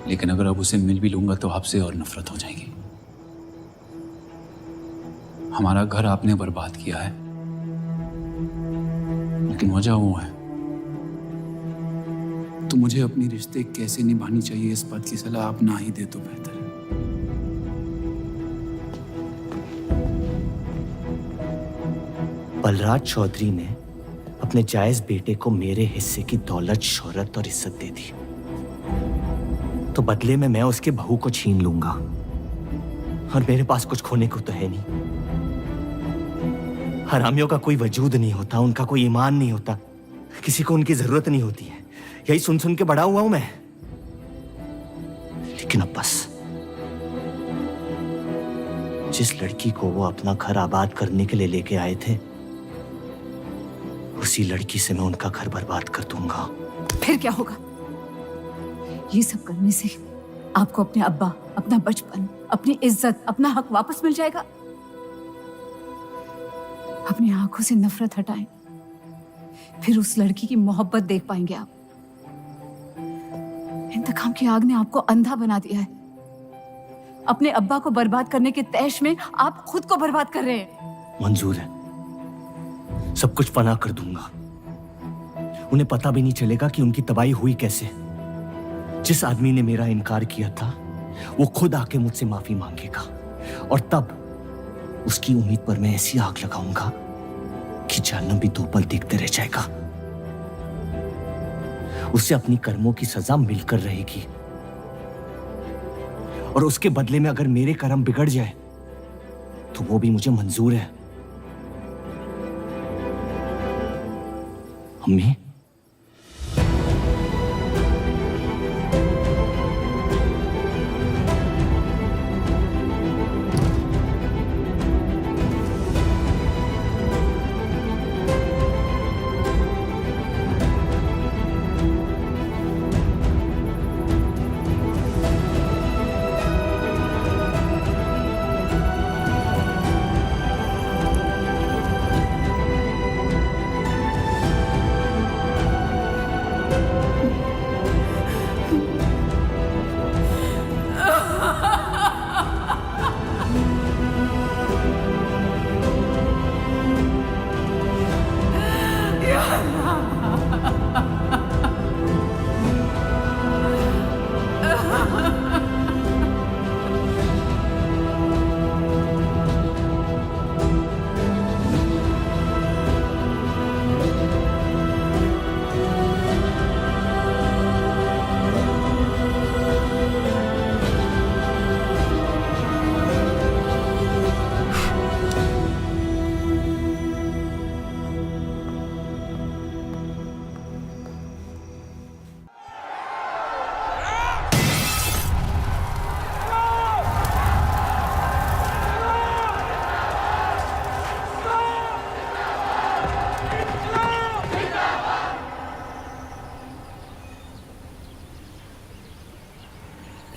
लेकिन अगर अब उसे मिल भी लूंगा तो आपसे और नफरत हो जाएगी। हमारा घर आपने बर्बाद किया है, लेकिन वजह वो है। तो मुझे अपनी रिश्ते कैसे निभानी चाहिए इस बात की सलाह आप ना ही दे तो बेहतर है। बलराज चौधरी ने अपने जायज बेटे को मेरे हिस्से की दौलत, शोहरत और इज्जत दे दी, तो बदले में मैं उसके बहू को छीन लूंगा, और मेरे पास कुछ खोने को तो है नहीं। हरामियों का कोई वजूद नहीं होता, उनका कोई ईमान नहीं होता, किसी को उनकी जरूरत नहीं होती है। यही सुन सुन के बड़ा हुआ हूं मैं। लेकिन अब बस, जिस लड़की को वो अपना घर आबाद करने के लिए लेके आए थे, उसी लड़की से मैं उनका घर बर्बाद कर दूंगा। फिर क्या होगा? ये सब करने से आपको अपने अब्बा, अपना बचपन, अपनी इज्जत, अपना हक वापस मिल जाएगा। अपनी आंखों से नफरत हटाएं, फिर उस लड़की की मोहब्बत देख पाएंगे आप। इंतकाम की आग ने आपको अंधा बना दिया है। अपने अब्बा को बर्बाद करने के तैश में आप खुद को बर्बाद कर रहे हैं। मंजूर है, सब कुछ फना कर दूंगा। उन्हें पता भी नहीं चलेगा कि उनकी तबाही हुई कैसे। जिस आदमी ने मेरा इनकार किया था वो खुद आके मुझसे माफी मांगेगा, और तब उसकी उम्मीद पर मैं ऐसी आग लगाऊंगा कि जहन्नम भी 2 पल देखते रह जाएगा। उसे अपनी कर्मों की सजा मिलकर रहेगी, और उसके बदले में अगर मेरे कर्म बिगड़ जाए तो वो भी मुझे मंजूर है। अम्मी,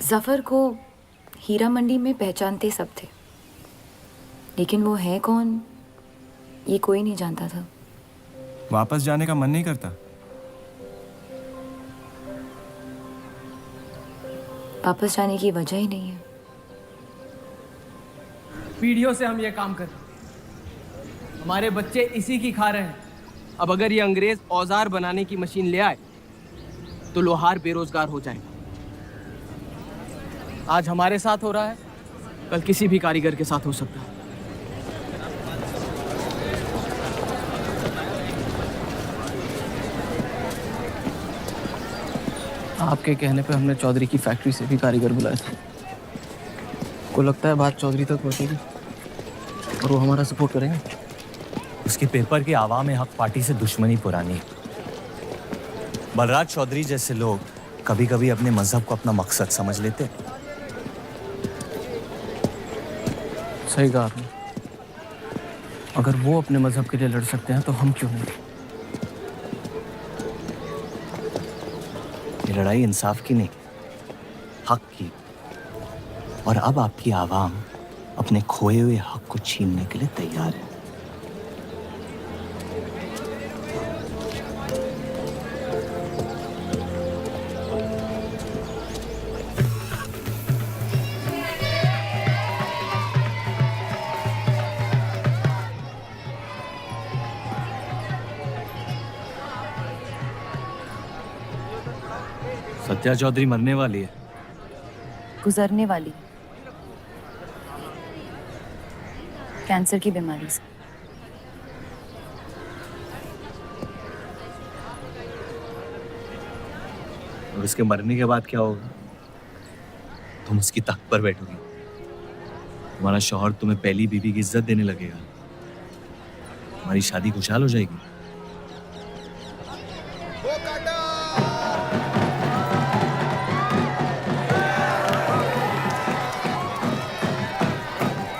जफर को हीरा मंडी में पहचानते सब थे, लेकिन वो है कौन ये कोई नहीं जानता था। वापस जाने का मन नहीं करता? वापस जाने की वजह ही नहीं है। पीढ़ियों से हम ये काम कर रहे हैं, हमारे बच्चे इसी की खा रहे हैं। अब अगर ये अंग्रेज औजार बनाने की मशीन ले आए तो लोहार बेरोजगार हो जाएगा। आज हमारे साथ हो रहा है, कल किसी भी कारीगर के साथ हो सकता है। आपके कहने पे हमने चौधरी की फैक्ट्री से भी कारीगर बुलाए थे। को लगता है बात चौधरी तक पहुंचेगी और वो हमारा सपोर्ट करेंगे। उसके पेपर की आवाम हक पार्टी से दुश्मनी पुरानी। बलराज चौधरी जैसे लोग कभी कभी अपने मजहब को अपना मकसद समझ लेते। सही कहा आपने। अगर वो अपने मजहब के लिए लड़ सकते हैं तो हम क्यों नहीं? ये लड़ाई इंसाफ की नहीं, हक की। और अब आपकी आवाम अपने खोए हुए हक को छीनने के लिए तैयार है। सत्या चौधरी मरने वाली है। गुजरने वाली, कैंसर की बीमारी से। और उसके मरने के बाद क्या होगा? तुम उसकी तख्त पर बैठोगी, तुम्हारा शौहर तुम्हें पहली बीवी की इज्जत देने लगेगा, तुम्हारी शादी खुशहाल हो जाएगी।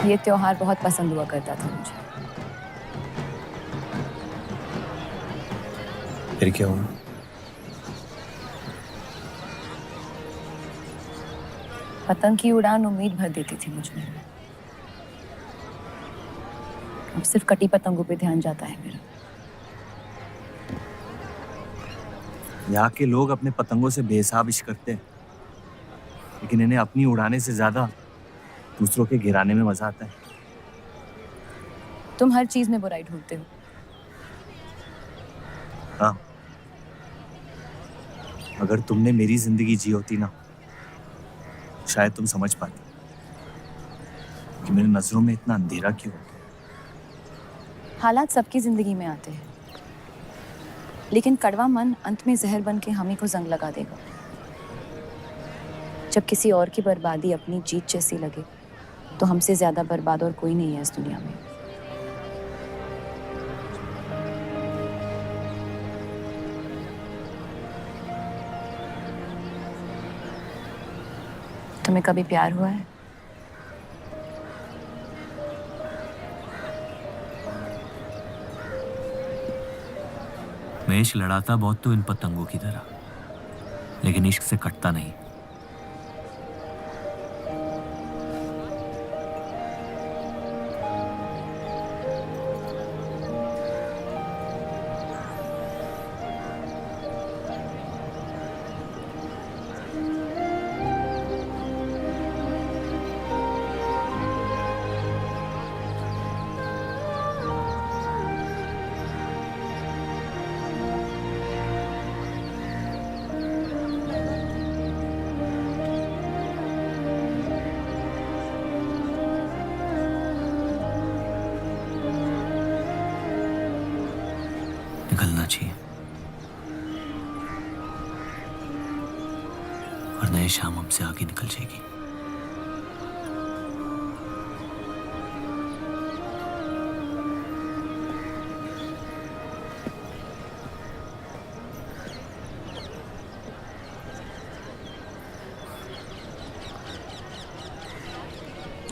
ये त्योहार बहुत पसंद हुआ करता था मुझे। फिर क्या हुआ? पतंग की उड़ान उम्मीद भर देती थी मुझ में। अब सिर्फ कटी पतंगों पे ध्यान जाता है मेरा। यहाँ के लोग अपने पतंगों से बेहिसाब इश्क करते हैं, लेकिन इन्हें अपनी उड़ाने से ज्यादा दूसरों के गिराने में मजा आता है। तुम हर चीज में बुराई ढूंढते हो। हाँ, अगर तुमने मेरी जिंदगी जी होती ना, शायद तुम समझ पाती कि मेरी नजरों में इतना अंधेरा क्यों है। हालात सबकी जिंदगी में आते हैं, लेकिन कड़वा मन अंत में जहर बन के हम ही को जंग लगा देगा। जब किसी और की बर्बादी अपनी जीत जैसी लगे, तो हमसे ज्यादा बर्बाद और कोई नहीं है इस दुनिया में। तुम्हें कभी प्यार हुआ है? मैं इश्क लड़ाता बहुत तो इन पतंगों की तरह, लेकिन इश्क से कटता नहीं। निकलना चाहिए, वरना ये शाम हमसे आगे निकल जाएगी।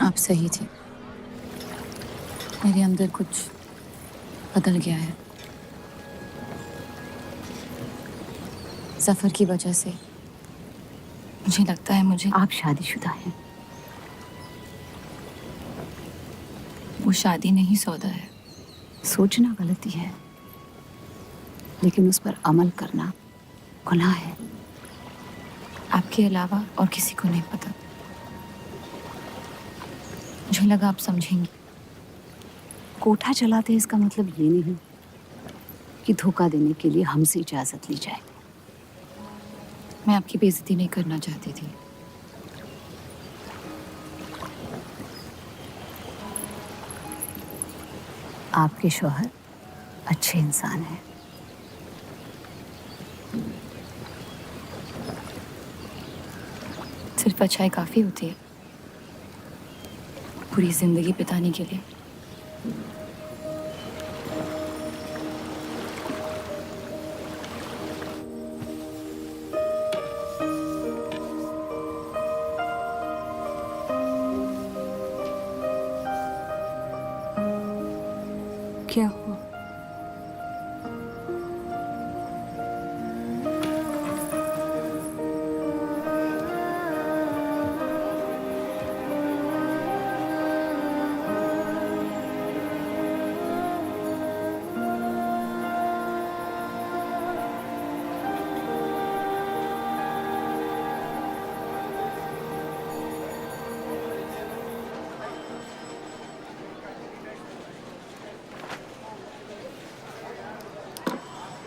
आप सही थे, मेरे अंदर कुछ बदल गया है। सफर की वजह से मुझे लगता है मुझे आप शादीशुदा हैं। वो शादी नहीं सौदा है। सोचना गलती है, लेकिन उस पर अमल करना गुनाह है। आपके अलावा और किसी को नहीं पता। मुझे लगा आप समझेंगी। कोठा चलाते इसका मतलब ये नहीं कि धोखा देने के लिए हमसे इजाजत ली जाए। मैं आपकी बेइज्जती नहीं करना चाहती थी। आपके शौहर अच्छे इंसान हैं। सिर्फ अच्छाई काफी होती है पूरी जिंदगी बिताने के लिए। क्या हुआ?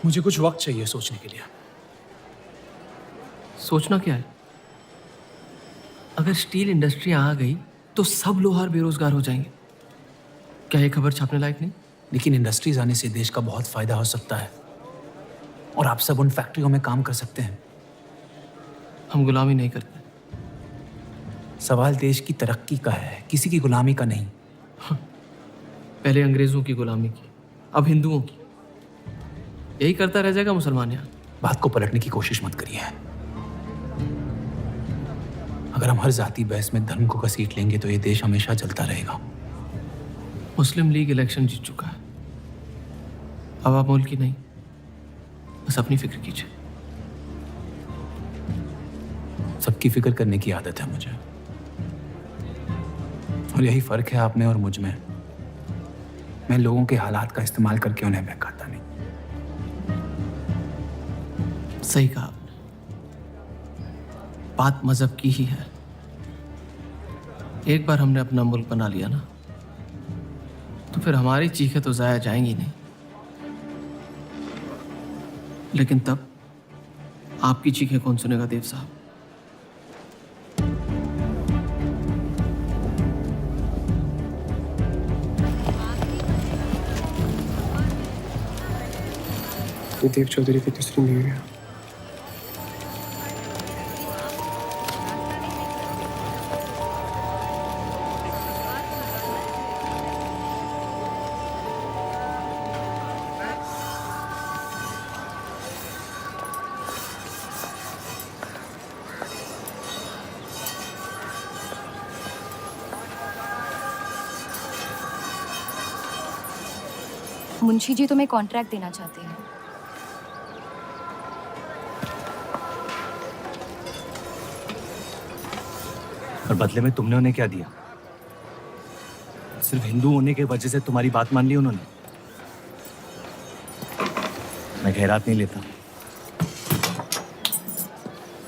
मुझे कुछ वक्त चाहिए सोचने के लिए। सोचना क्या है? अगर स्टील इंडस्ट्री आ गई तो सब लोहार बेरोजगार हो जाएंगे। क्या ये खबर छापने लायक नहीं? लेकिन इंडस्ट्रीज आने से देश का बहुत फायदा हो सकता है, और आप सब उन फैक्ट्रियों में काम कर सकते हैं। हम गुलामी नहीं करते। सवाल देश की तरक्की का है, किसी की गुलामी का नहीं। पहले अंग्रेजों की गुलामी की, अब हिंदुओं की। यही करता रह जाएगा मुसलमान यहाँ। बात को पलटने की कोशिश मत करिए। अगर हम हर जाति बहस में धर्म को घसीट लेंगे तो ये देश हमेशा चलता रहेगा। मुस्लिम लीग इलेक्शन जीत चुका है। अब आप मुल्क की नहीं, बस अपनी फिक्र कीजिए। सबकी फिक्र करने की आदत है मुझे, और यही फर्क है आप में और मुझ में। मैं लोगों के हालात का इस्तेमाल करके उन्हें बहकाता नहीं। सही कहा आपने। बात मजहब की ही है। एक बार हमने अपना मुल्क बना लिया ना, तो फिर हमारी चीखें तो जाया जाएंगी नहीं। लेकिन तब आपकी चीखें कौन सुनेगा देव साहब? देव चौधरी की तीसरी बीवी है। मुंशी जी तुम्हें कॉन्ट्रैक्ट देना चाहते हैं। और बदले में तुमने उन्हें क्या दिया? सिर्फ हिंदू होने के वजह से तुम्हारी बात मान ली उन्होंने? मैं खैरात नहीं लेता।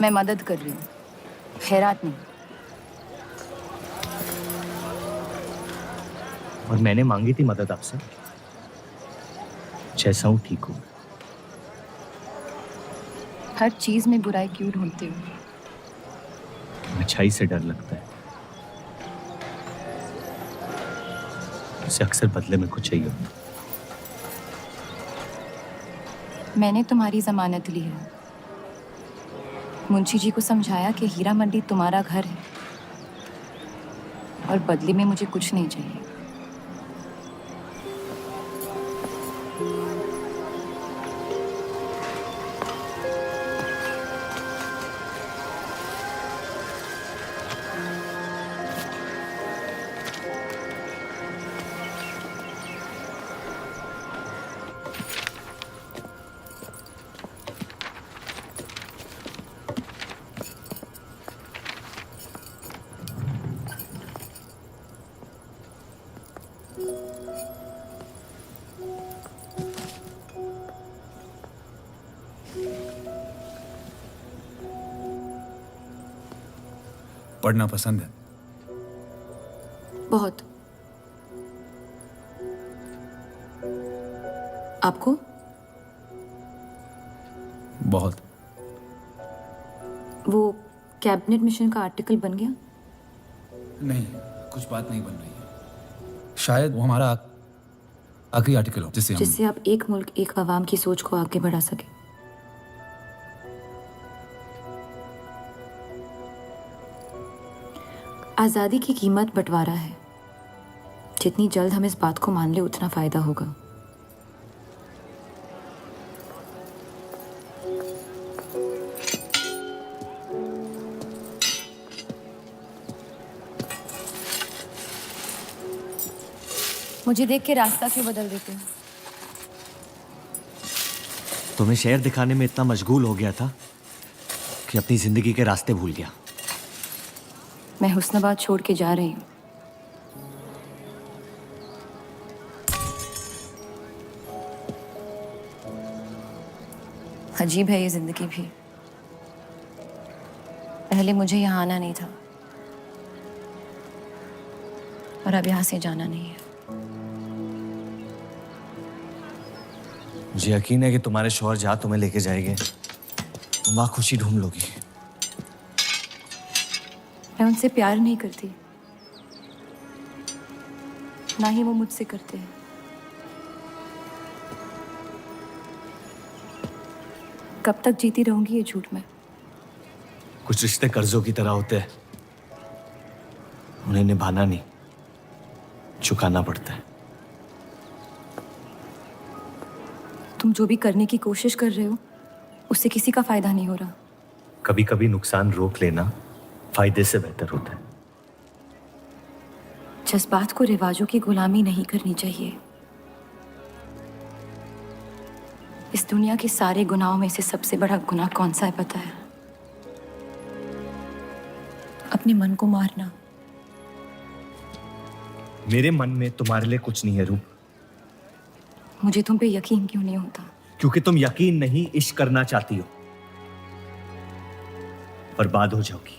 मैं मदद कर रही हूँ, खैरात नहीं। और मैंने मांगी थी मदद आपसे। जैसा हूं ठीक हूं। हर चीज में बुराई क्यों ढूंढते हो? अच्छाई से डर लगता है। उसे अक्सर बदले में कुछ चाहिए होता। मैंने तुम्हारी जमानत ली है। मुंशी जी को समझाया कि हीरा मंडी तुम्हारा घर है और बदले में मुझे कुछ नहीं चाहिए। पढ़ना पसंद है? बहुत। आपको? बहुत। वो कैबिनेट मिशन का आर्टिकल बन गया? नहीं, कुछ बात नहीं बन रही है। शायद वो हमारा आखिरी आर्टिकल हो जिससे आप एक मुल्क एक अवाम की सोच को आगे बढ़ा सके। आज़ादी की कीमत बंटवारा है। जितनी जल्द हम इस बात को मान ले उतना फायदा होगा। मुझे देख के रास्ता क्यों बदल देते हो? तुम्हें शहर दिखाने में इतना मशगूल हो गया था कि अपनी जिंदगी के रास्ते भूल गया। मैं हुस्नाबाद छोड़ के जा रही हूँ। अजीब है ये जिंदगी भी। पहले मुझे यहाँ आना नहीं था और अब यहाँ से जाना नहीं है। मुझे यकीन है कि तुम्हारे शौहर जहाँ तुम्हें लेके जाएंगे तुम वहाँ खुशी ढूंढ लोगी। मैं उनसे प्यार नहीं करती, ना ही वो मुझसे करते हैं। कब तक जीती रहूंगी ये झूठ में? कुछ रिश्ते कर्जों की तरह होते हैं, उन्हें निभाना नहीं, चुकाना पड़ता है। तुम जो भी करने की कोशिश कर रहे हो उससे किसी का फायदा नहीं हो रहा। कभी कभी नुकसान रोक लेना फायदे से बेहतर होता है। जज्बात को रिवाजों की गुलामी नहीं करनी चाहिए। इस दुनिया के सारे गुनाहों में से सबसे बड़ा गुनाह कौन सा है पता है? अपने मन को मारना। मेरे मन में तुम्हारे लिए कुछ नहीं है रूप। मुझे तुम पे यकीन क्यों नहीं होता? क्योंकि तुम यकीन नहीं इश्क करना चाहती हो। बर्बाद हो जाओगी।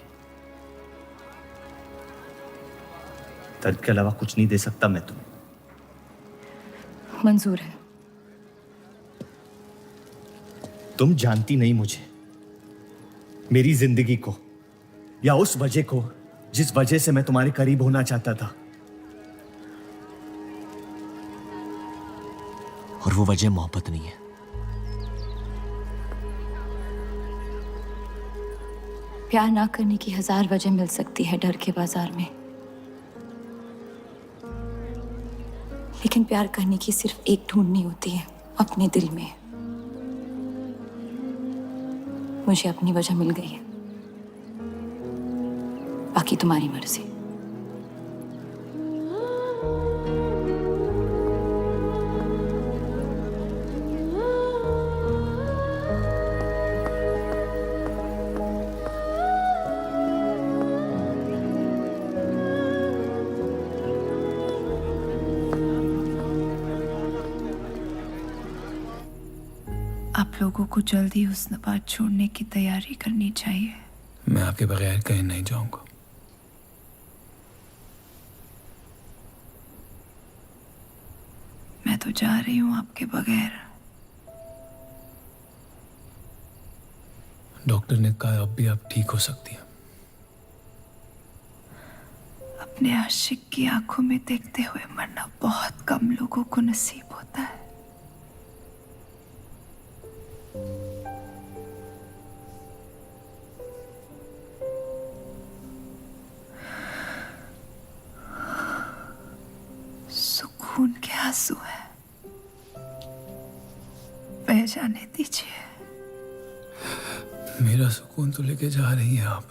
दर्द के अलावा कुछ नहीं दे सकता मैं तुम्हें। मंजूर है। तुम जानती नहीं मुझे, मेरी जिंदगी को, या उस वजह को जिस वजह से मैं तुम्हारे करीब होना चाहता था। और वो वजह मोहब्बत नहीं है। प्यार ना करने की 1000 वजह मिल सकती है डर के बाजार में, लेकिन प्यार करने की सिर्फ एक ढूंढनी होती है, अपने दिल में। मुझे अपनी वजह मिल गई है, बाकी तुम्हारी मर्जी। आप लोगों को जल्दी हुस्नाबाद छोड़ने की तैयारी करनी चाहिए। मैं आपके बगैर कहीं नहीं जाऊंगा। मैं तो जा रही हूँ आपके बगैर। डॉक्टर ने कहा अब भी आप ठीक हो सकती हैं। अपने आशिक की आंखों में देखते हुए मरना बहुत कम लोगों को नसीब होता है। सुकून के आंसू है, बह जाने दीजिए। मेरा सुकून तो लेके जा रही हैं आप।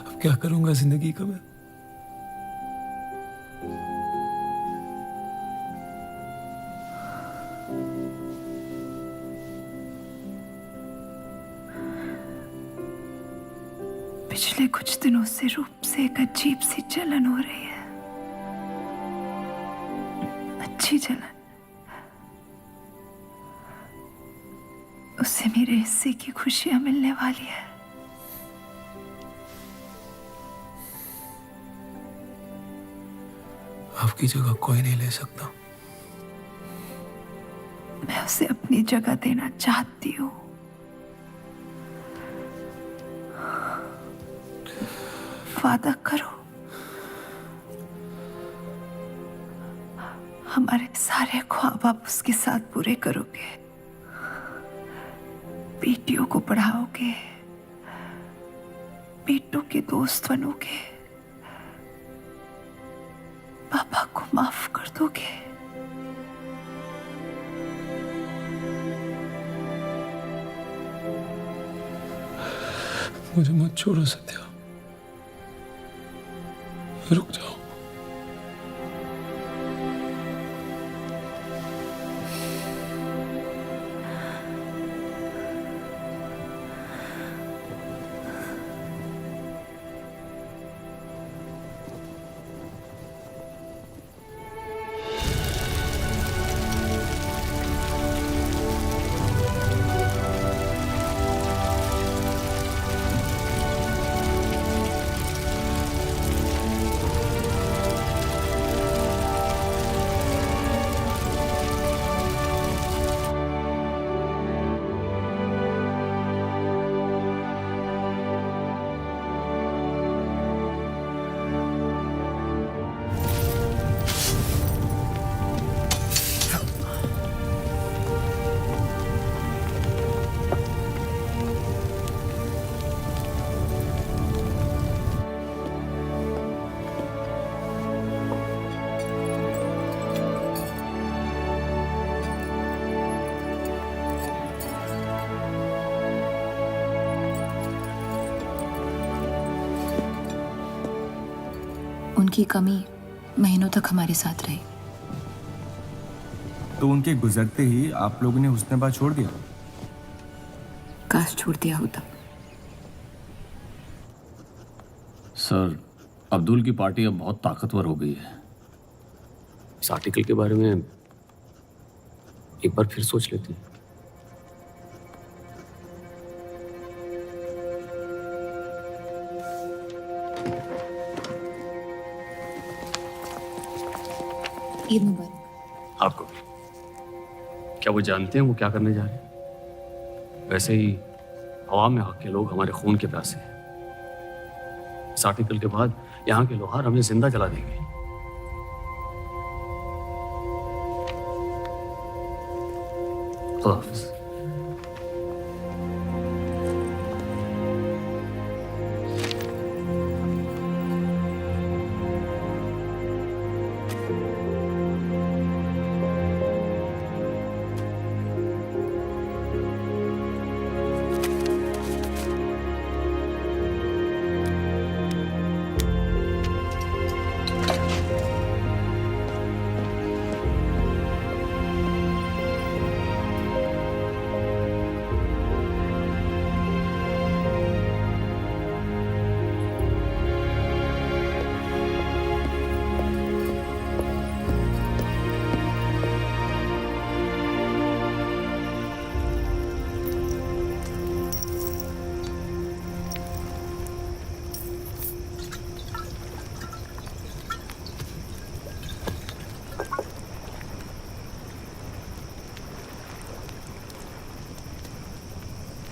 अब क्या करूंगा जिंदगी का मैं? पिछले कुछ दिनों से रूप से एक अजीब सी जलन हो रही है, अच्छी जलन। उससे मेरे हिस्से की खुशियां मिलने वाली है। आपकी जगह कोई नहीं ले सकता। मैं उसे अपनी जगह देना चाहती हूँ। वादा करो, हमारे सारे ख्वाब आप उसके साथ पूरे करोगे। बेटियों को पढ़ाओगे, बेटों के दोस्त बनोगे, पापा को माफ कर दोगे। मुझे मत छोड़ो सत्या, रुक जाओ। उनकी कमी महीनों तक हमारे साथ रही। तो उनके गुजरते ही आप लोगों ने हुस्नाबाद छोड़ दिया? काश छोड़ दिया होता। सर, अब्दुल की पार्टी अब बहुत ताकतवर हो गई है। इस आर्टिकल के बारे में एक बार फिर सोच लेते हैं। ईद मुबारक। आपको भी। क्या वो जानते हैं वो क्या करने जा रहे हैं? वैसे ही अवाम में हक के लोग हमारे खून के प्यासे हैं। इस आर्टिकल के बाद यहाँ के लोहार हमें जिंदा जला देंगे। खुदा हाफिज।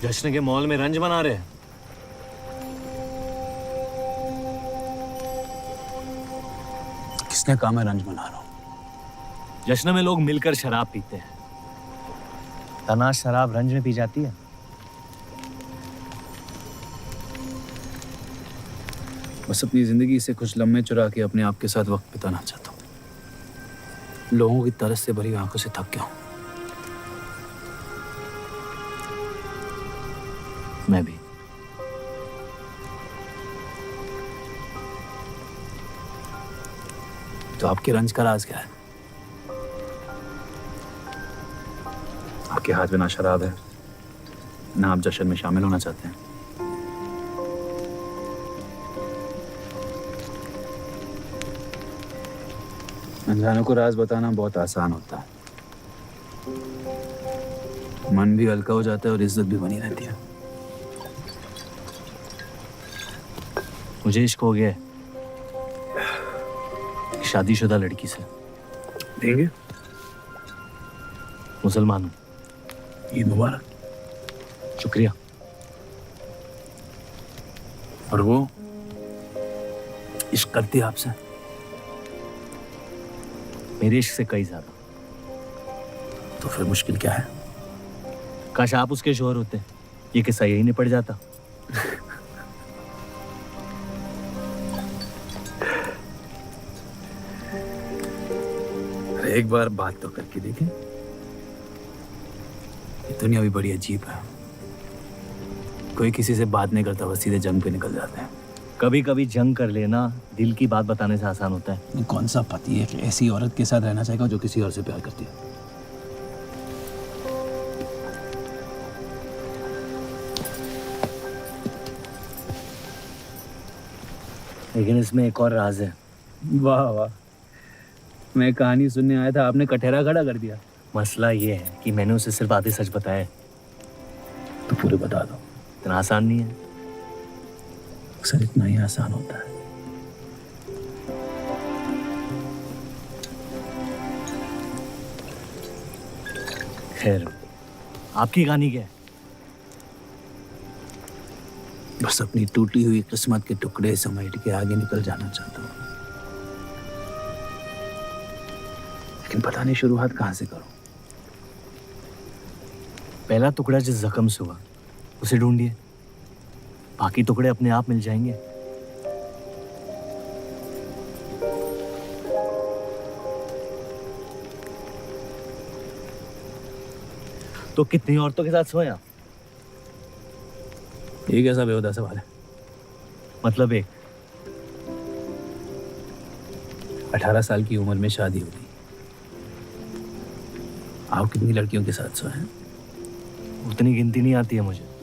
जश्न के मॉल में रंज बना रहे हैं। किसने कहा मैं रंज बना रहा हूं? जश्न में लोग मिलकर शराब पीते हैं। तनाश शराब रंज में पी जाती है। बस अपनी जिंदगी से कुछ लम्हे चुरा के अपने आप के साथ वक्त बिताना चाहता हूं। लोगों की तरस से भरी आंखों से थक गया हूं। मैं भी। तो आपके रंज का राज क्या है? आपके हाथ में ना शराब है, ना आप जश्न में शामिल होना चाहते हैं। अनजानों को राज बताना बहुत आसान होता है। मन भी हल्का हो जाता है और इज्जत भी बनी रहती है। मुझे इश्क हो गया है शादीशुदा लड़की से। देंगे? मुसलमान हूं। ईद मुबारक। शुक्रिया। और वो इश्क करती है आपसे? मेरे इश्क से कई ज्यादा। तो फिर मुश्किल क्या है? काश आप उसके शोहर होते, ये किस्सा यही निपट जाता। एक बार बात तो करके देखें। ये दुनिया भी बड़ी अजीब है। कोई किसी से बात नहीं करता, बस सीधे जंग पे निकल जाते हैं। कभी कभी जंग कर लेना दिल की बात बताने से आसान होता है। कौन सा पति है कि ऐसी औरत के साथ रहना चाहेगा जो किसी और से प्यार करती है? लेकिन इसमें एक और राज है। वाह वाह, मैं कहानी सुनने आया था, आपने कटहरा खड़ा कर दिया। मसला ये है कि मैंने उसे सिर्फ आधे सच बताया। तो पूरे बता दो। इतना आसान नहीं है। अक्सर इतना ही आसान होता है। खैर, आपकी कहानी क्या है? बस अपनी टूटी हुई किस्मत के टुकड़े समेट के आगे निकल जाना चाहता हूँ, लेकिन पता नहीं शुरुआत कहाँ से करूं। पहला टुकड़ा जिस जख्म से हुआ उसे ढूंढिए, बाकी टुकड़े अपने आप मिल जाएंगे। तो कितनी औरतों के साथ सोए आप? ये कैसा बेहुदा सवाल है? मतलब एक 18 साल की उम्र में शादी हो गई। आप कितनी लड़कियों के साथ सोए हैं? उतनी गिनती नहीं आती है मुझे।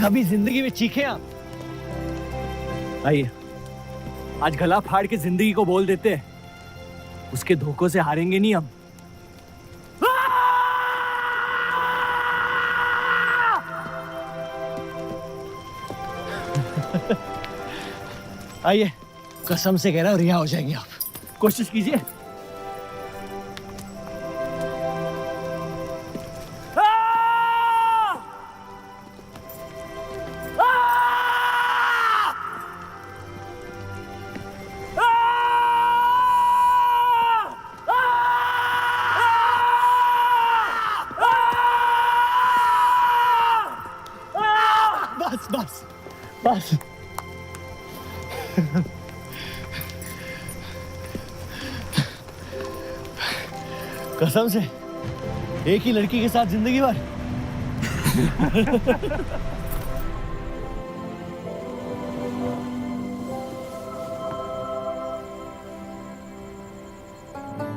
कभी जिंदगी में चीखे आप? आइए, आज गला फाड़ के जिंदगी को बोल देते हैं। उसके धोखों से हारेंगे नहीं हम। आइए, कसम से कह रहा हूँ रिहा हो जाएंगे आप। कोशिश कीजिए। बस बस बस। कसम से एक ही लड़की के साथ जिंदगी भर।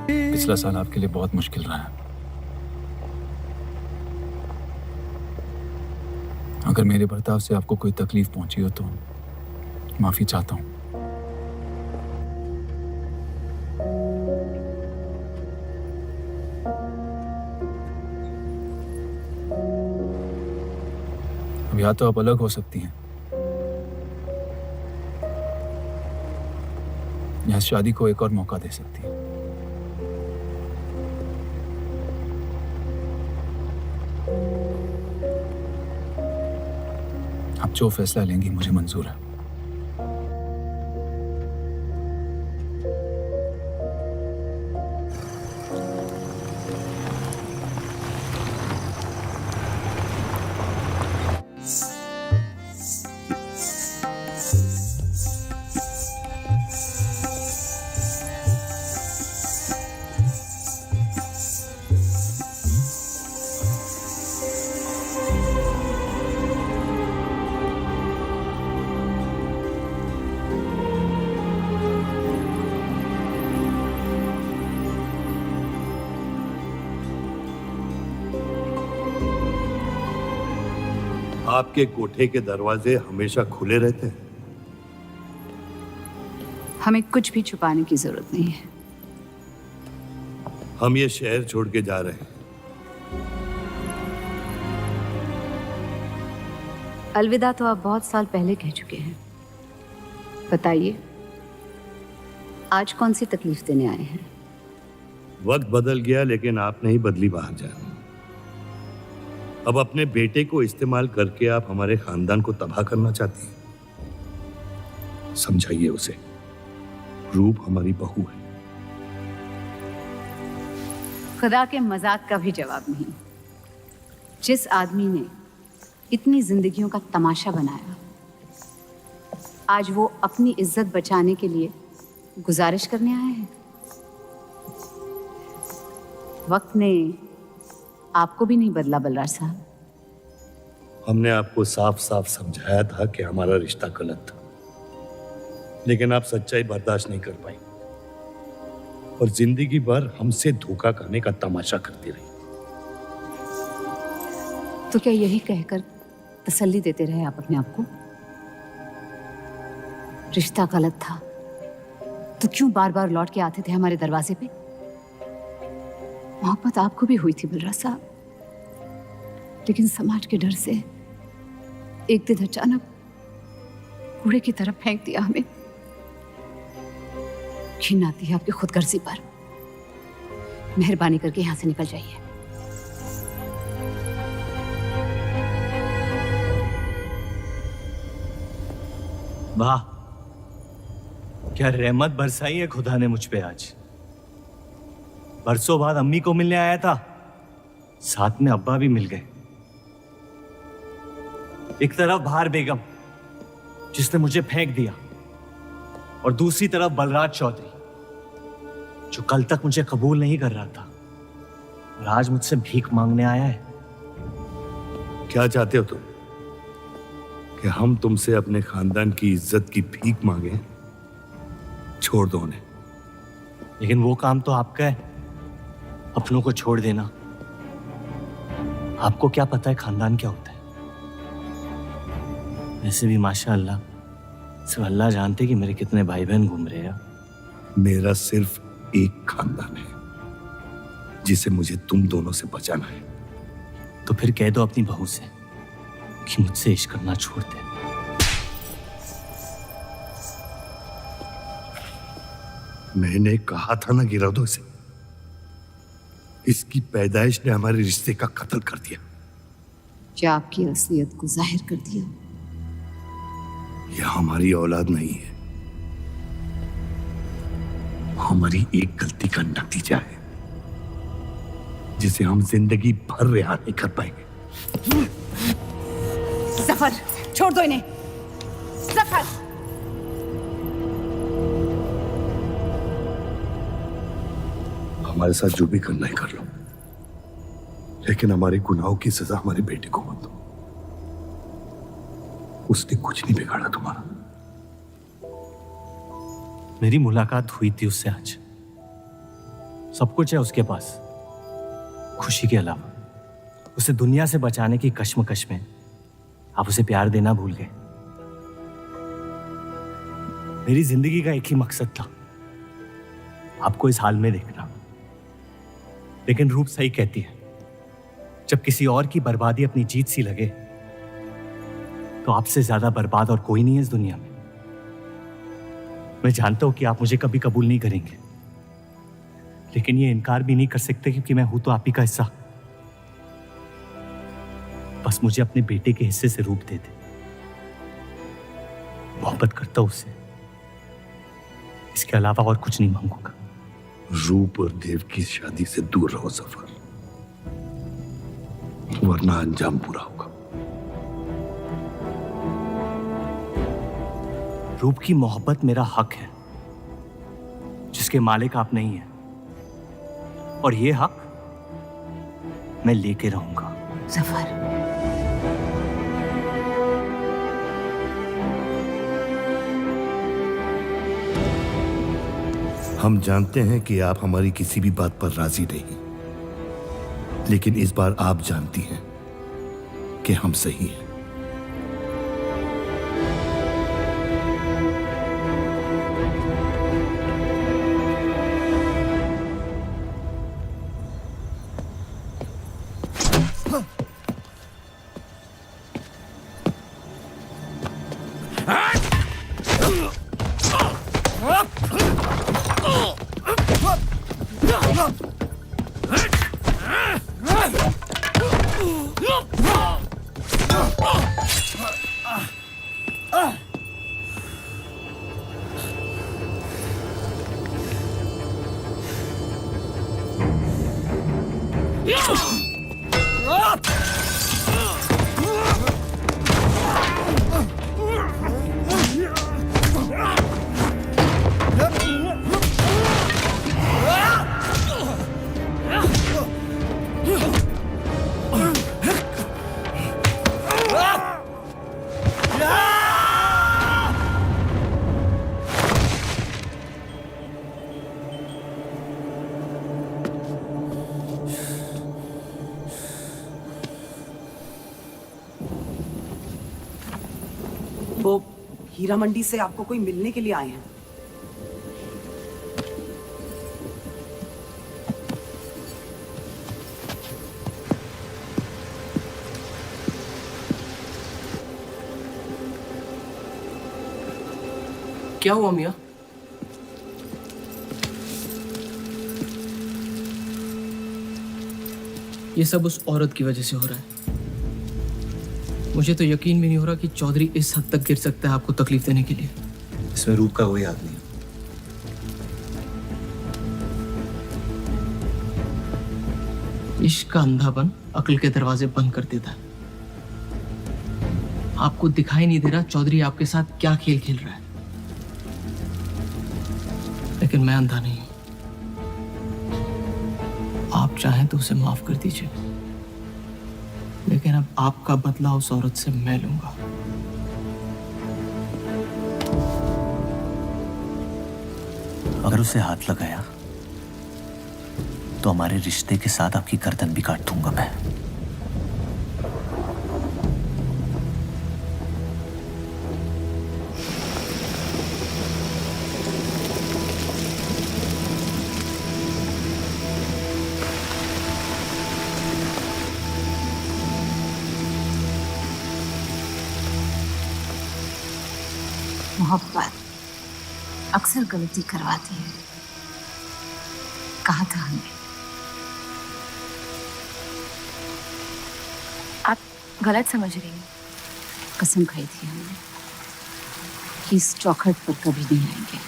पिछला साल आपके लिए बहुत मुश्किल रहा है। अगर मेरे बर्ताव से आपको कोई तकलीफ पहुंची हो तो माफी चाहता हूं। अब या तो आप अलग हो सकती हैं या इस शादी को एक और मौका दे सकती हैं। आप जो फैसला लेंगी मुझे मंजूर है। आपके कोठे के दरवाजे हमेशा खुले रहते हैं? हमें कुछ भी छुपाने की जरूरत नहीं है। हम ये शहर छोड़ के जा रहे हैं। अलविदा तो आप बहुत साल पहले कह चुके हैं। बताइए, आज कौन सी तकलीफ देने आए हैं? वक्त बदल गया लेकिन आप नहीं बदली बाहर जा। अब अपने बेटे को इस्तेमाल करके आप हमारे खानदान को तबाह करना चाहती हैं। समझाइए उसे, रूप हमारी बहू है। खुदा के मजाक का भी जवाब नहीं। जिस आदमी ने इतनी जिंदगियों का तमाशा बनाया, आज वो अपनी इज्जत बचाने के लिए गुजारिश करने आए हैं। वक्त ने आपको भी नहीं बदला बलराज साहब। हमने आपको साफ साफ समझाया था कि हमारा रिश्ता गलत था, लेकिन आप सच्चाई बर्दाश्त नहीं कर पाई और जिंदगी भर हमसे धोखा करने का तमाशा करती रही। तो क्या यही कहकर तसल्ली देते रहे आप अपने आप को? रिश्ता गलत था तो क्यों बार बार लौट के आते थे हमारे दरवाजे पे? मोहब्बत आपको भी हुई थी बलराज साहब, लेकिन समाज के डर से एक दिन अचानक कूड़े की तरफ फेंक दिया हमें। घिन आती है आपकी खुदगर्जी पर। मेहरबानी करके यहां से निकल जाइए। वाह, क्या रहमत बरसाई है खुदा ने मुझ पे आज। बरसों बाद अम्मी को मिलने आया था, साथ में अब्बा भी मिल गए। एक तरफ बहार बेगम जिसने मुझे फेंक दिया और दूसरी तरफ बलराज चौधरी जो कल तक मुझे कबूल नहीं कर रहा था और आज मुझसे भीख मांगने आया है। क्या चाहते हो तुम? कि हम तुमसे अपने खानदान की इज्जत की भीख मांगे? छोड़ दो उन्हें। लेकिन वो काम तो आपका है, अपनों को छोड़ देना। आपको क्या पता है खानदान क्या होता है? वैसे भी माशाअल्लाह सिर्फ अल्लाह जानते कि मेरे कितने भाई बहन घूम रहे हैं। मेरा सिर्फ एक खानदान है जिसे मुझे तुम दोनों से बचाना है। तो फिर कह दो अपनी बहू से कि मुझसे इश्क करना छोड़ दे। मैंने कहा था ना गिरा दो इसे। इसकी पैदाइश ने हमारे रिश्ते का कत्ल कर दिया। क्या आपकी असलियत को जाहिर कर दिया? यह हमारी औलाद नहीं है, हमारी एक गलती का नतीजा है जिसे हम जिंदगी भर रिहा नहीं कर पाएंगे। जफर, छोड़ दो इन्हें। जफर, हमारे साथ जो भी करना है कर लो, लेकिन हमारे गुनाहों की सजा हमारे बेटे को मत दो। उसने कुछ नहीं बिगाड़ा तुम्हारा। मेरी मुलाकात हुई थी उससे आज। सब कुछ है उसके पास, खुशी के अलावा। उसे दुनिया से बचाने की कश्मकश में आप उसे प्यार देना भूल गए। मेरी जिंदगी का एक ही मकसद था, आपको इस हाल में देखना। लेकिन रूप सही कहती है, जब किसी और की बर्बादी अपनी जीत सी लगे तो आपसे ज्यादा बर्बाद और कोई नहीं है इस दुनिया में। मैं जानता हूं कि आप मुझे कभी कबूल नहीं करेंगे, लेकिन ये इनकार भी नहीं कर सकते क्योंकि मैं हूं तो आप ही का हिस्सा। बस मुझे अपने बेटे के हिस्से से रूप दे दे। मोहब्बत करता हूं उससे, इसके अलावा और कुछ नहीं मांगूंगा। रूप और देव की शादी से दूर रहो सफर, वरना अंजाम बुरा होगा। रूप की मोहब्बत मेरा हक है जिसके मालिक आप नहीं हैं, और ये हक मैं लेके रहूंगा। जफर, हम जानते हैं कि आप हमारी किसी भी बात पर राजी नहीं, लेकिन इस बार आप जानती हैं कि हम सही हैं। वो हीरा मंडी से आपको कोई मिलने के लिए आए हैं। क्या हुआ मियाँ? ये सब उस औरत की वजह से हो रहा है। मुझे तो यकीन भी नहीं हो रहा कि चौधरी इस हद तक गिर सकता है आपको तकलीफ देने के लिए। इसमें रूप का कोई हाथ नहीं। इश्क का अंधापन अक्ल के दरवाजे बंद कर देता है। आपको दिखाई नहीं दे रहा चौधरी आपके साथ क्या खेल खेल रहा है, लेकिन मैं अंधा नहीं हूं। आप चाहें तो उसे माफ कर दीजिए, लेकिन अब आपका बदला उस औरत से मैं लूंगा। अगर उसे हाथ लगाया तो हमारे रिश्ते के साथ आपकी गर्दन भी काट दूंगा मैं। मोहब्बत अक्सर गलती करवाती है। कहा था हमने। आप गलत समझ रही हैं। कसम खाई थी हमने कि इस चौखट पर कभी नहीं आएंगे,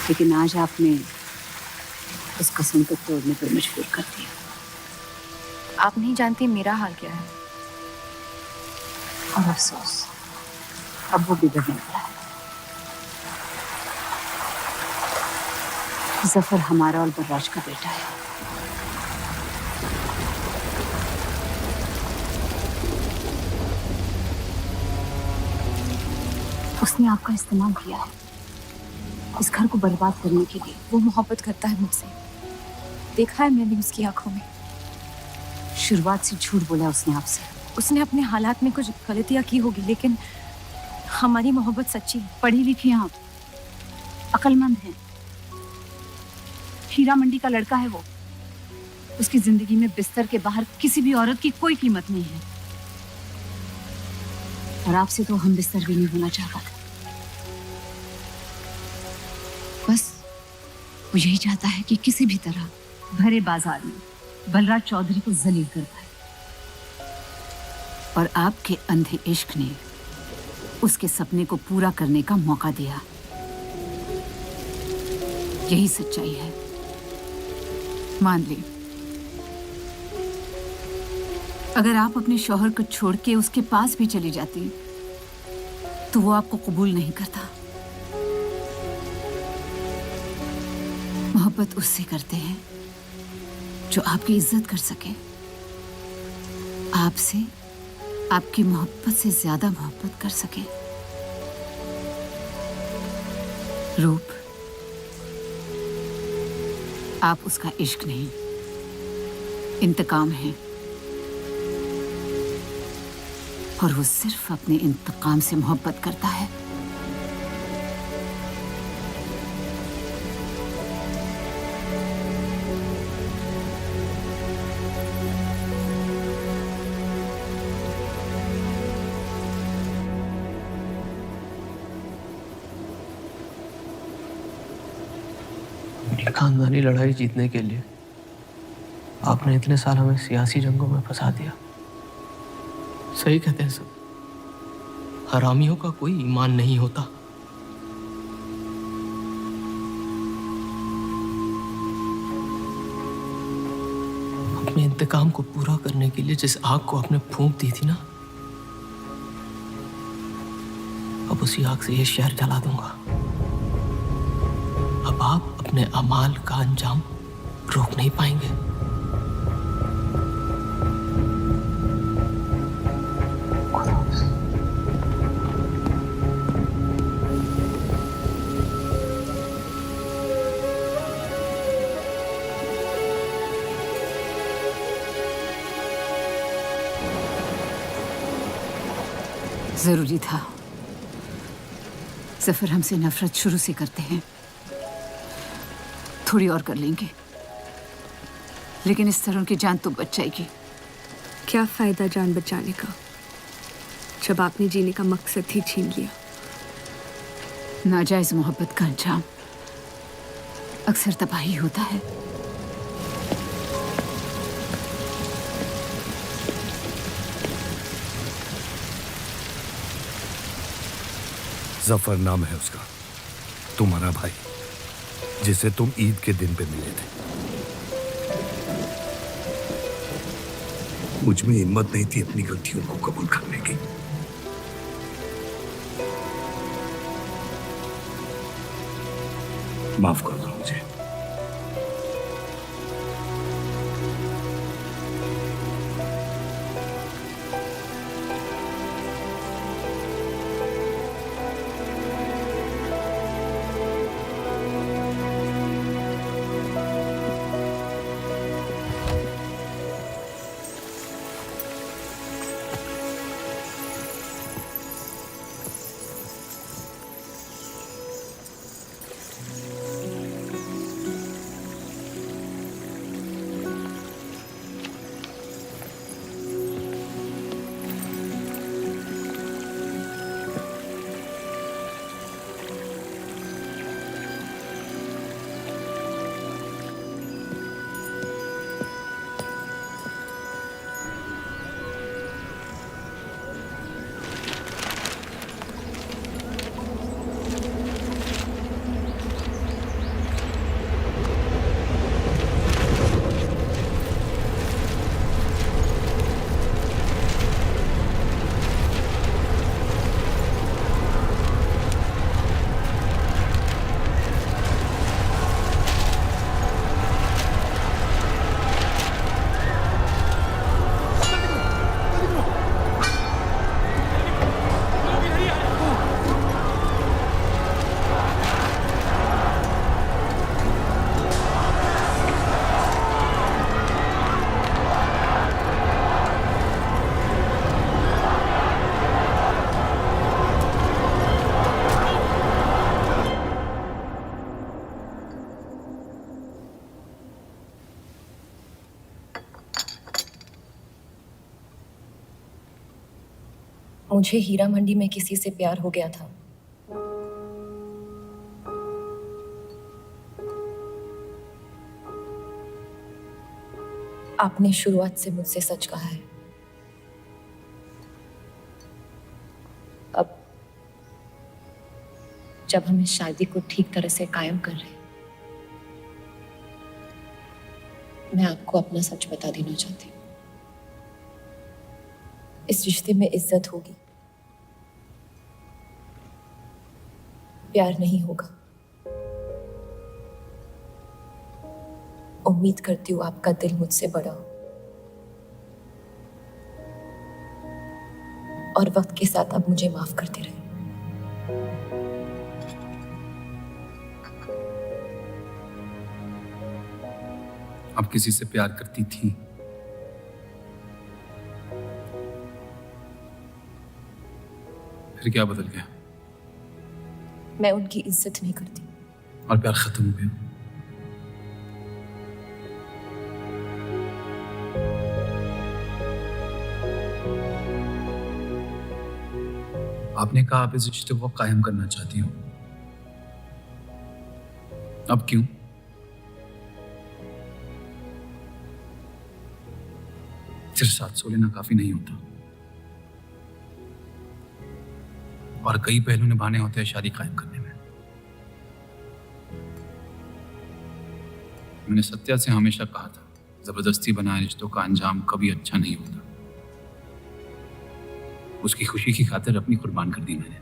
लेकिन आज आपने उस कसम को तोड़ने पर मजबूर कर दिया। आप नहीं जानती मेरा हाल क्या है। और अफसोस, अब वो बिगड़ने लगा है। जफर हमारा और बर्राज का बेटा है। उसने आपका इस्तेमाल किया है इस घर को बर्बाद करने के लिए। वो मोहब्बत करता है मुझसे, देखा है मैंने उसकी आंखों में। शुरुआत से झूठ बोला उसने आपसे। उसने अपने हालात में कुछ गलतियां की होगी, लेकिन हमारी मोहब्बत सच्ची है। पढ़ी लिखी हैं आप, अक्लमंद हैं। हीरा मंडी का लड़का है वो। उसकी जिंदगी में बिस्तर के बाहर किसी भी औरत की कोई कीमत नहीं है। और आपसे तो हम बिस्तर भी नहीं होना चाहता था। बस वो यही चाहता है कि किसी भी तरह भरे बाजार में बलराज चौधरी को जलील कर पाए। और आपके अंधे इश्क ने उसके सपने को पूरा करने का मौका दिया। यही सच्चाई है, मान ली। अगर आप अपने शौहर को छोड़ के उसके पास भी चली जाती तो वो आपको कबूल नहीं करता। मोहब्बत उससे करते हैं जो आपकी इज्जत कर सके। आपसे आपकी मोहब्बत से ज्यादा मोहब्बत कर सके। रूप, आप उसका इश्क नहीं, इंतकाम है। और वो सिर्फ अपने इंतकाम से मोहब्बत करता है। खानदानी लड़ाई जीतने के लिए आपने इतने साल हमें सियासी जंगों में फंसा दिया। सही कहते हैं सब, हरामियों का कोई ईमान नहीं होता। अपने इंतकाम को पूरा करने के लिए जिस आग को आपने फूंक दी थी ना, अब उसी आग से ये शहर जला दूंगा। अब आप अपने अमाल का अंजाम रोक नहीं पाएंगे। जरूरी था। जफर हमसे नफरत शुरू से करते हैं। थोड़ी और कर लेंगे, लेकिन इस तरह उनकी जान तो बच जाएगी। क्या फायदा जान बचाने का जब आपने जीने का मकसद ही छीन लिया। नाजायज मोहब्बत का अंजाम अक्सर तबाही होता है। जफर नाम है उसका, तुम्हारा भाई, जिसे तुम ईद के दिन पे मिले थे। मुझ में हिम्मत नहीं थी अपनी गलतियों को कबूल करने की। माफ कर दो मुझे। मुझे हीरा मंडी में किसी से प्यार हो गया था। आपने शुरुआत से मुझसे सच कहा है। अब जब हम इस शादी को ठीक तरह से कायम कर रहे हैं, मैं आपको अपना सच बता देना चाहती हूँ। इस रिश्ते में इज्जत होगी, प्यार नहीं होगा। उम्मीद करती हूँ आपका दिल मुझसे बड़ा हो और वक्त के साथ आप मुझे माफ करते रहे। आप किसी से प्यार करती थी? फिर क्या बदल गया? मैं उनकी इज्जत नहीं करती। और प्यार खत्म हो गया? आपने कहा आप इस रिश्ते को कायम करना चाहती हो, अब क्यों? सिर्फ 700 लेना काफी नहीं होता, और कई पहलू निभाने होते हैं शादी कायम करने में। मैंने सत्या से हमेशा कहा था, जबरदस्ती बनाए रिश्तों का अंजाम कभी अच्छा नहीं होता। उसकी खुशी की खातिर अपनी कुर्बान कर दी मैंने,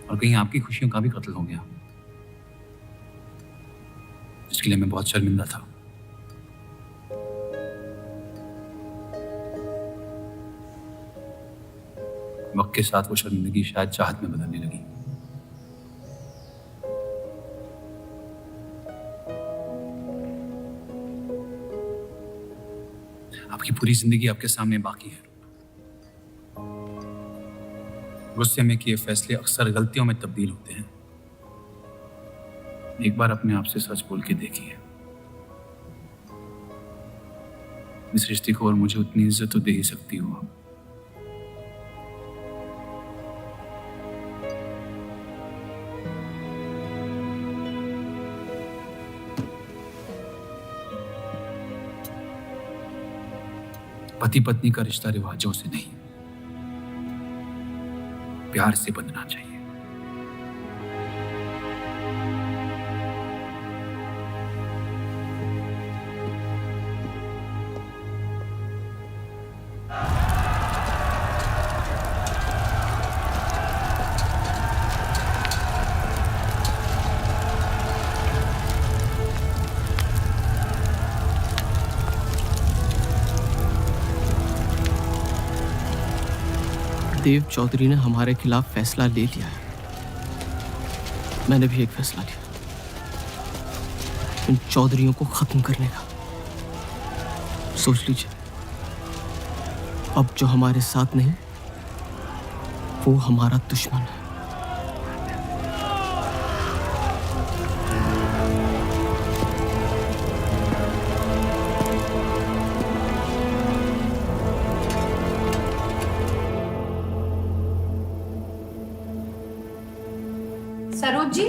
और कहीं आपकी खुशियों का भी कत्ल हो गया, जिसके लिए मैं बहुत शर्मिंदा था। वक्त के साथ वो शर्मिंदगी शायद चाहत में बदलने लगी। आपकी पूरी जिंदगी आपके सामने बाकी है। गुस्से में किए फैसले अक्सर गलतियों में तब्दील होते हैं। एक बार अपने आप से सच बोल के देखिए, इस रिश्ते को और मुझे उतनी इज्जत तो दे ही सकती हो। पति पत्नी का रिश्ता रिवाजों से नहीं, प्यार से बंधना चाहिए। देव चौधरी ने हमारे खिलाफ फैसला ले लिया है। मैंने भी एक फैसला लिया, इन चौधरियों को खत्म करने का। सोच लीजिए, अब जो हमारे साथ नहीं, वो हमारा दुश्मन है। सरोज जी,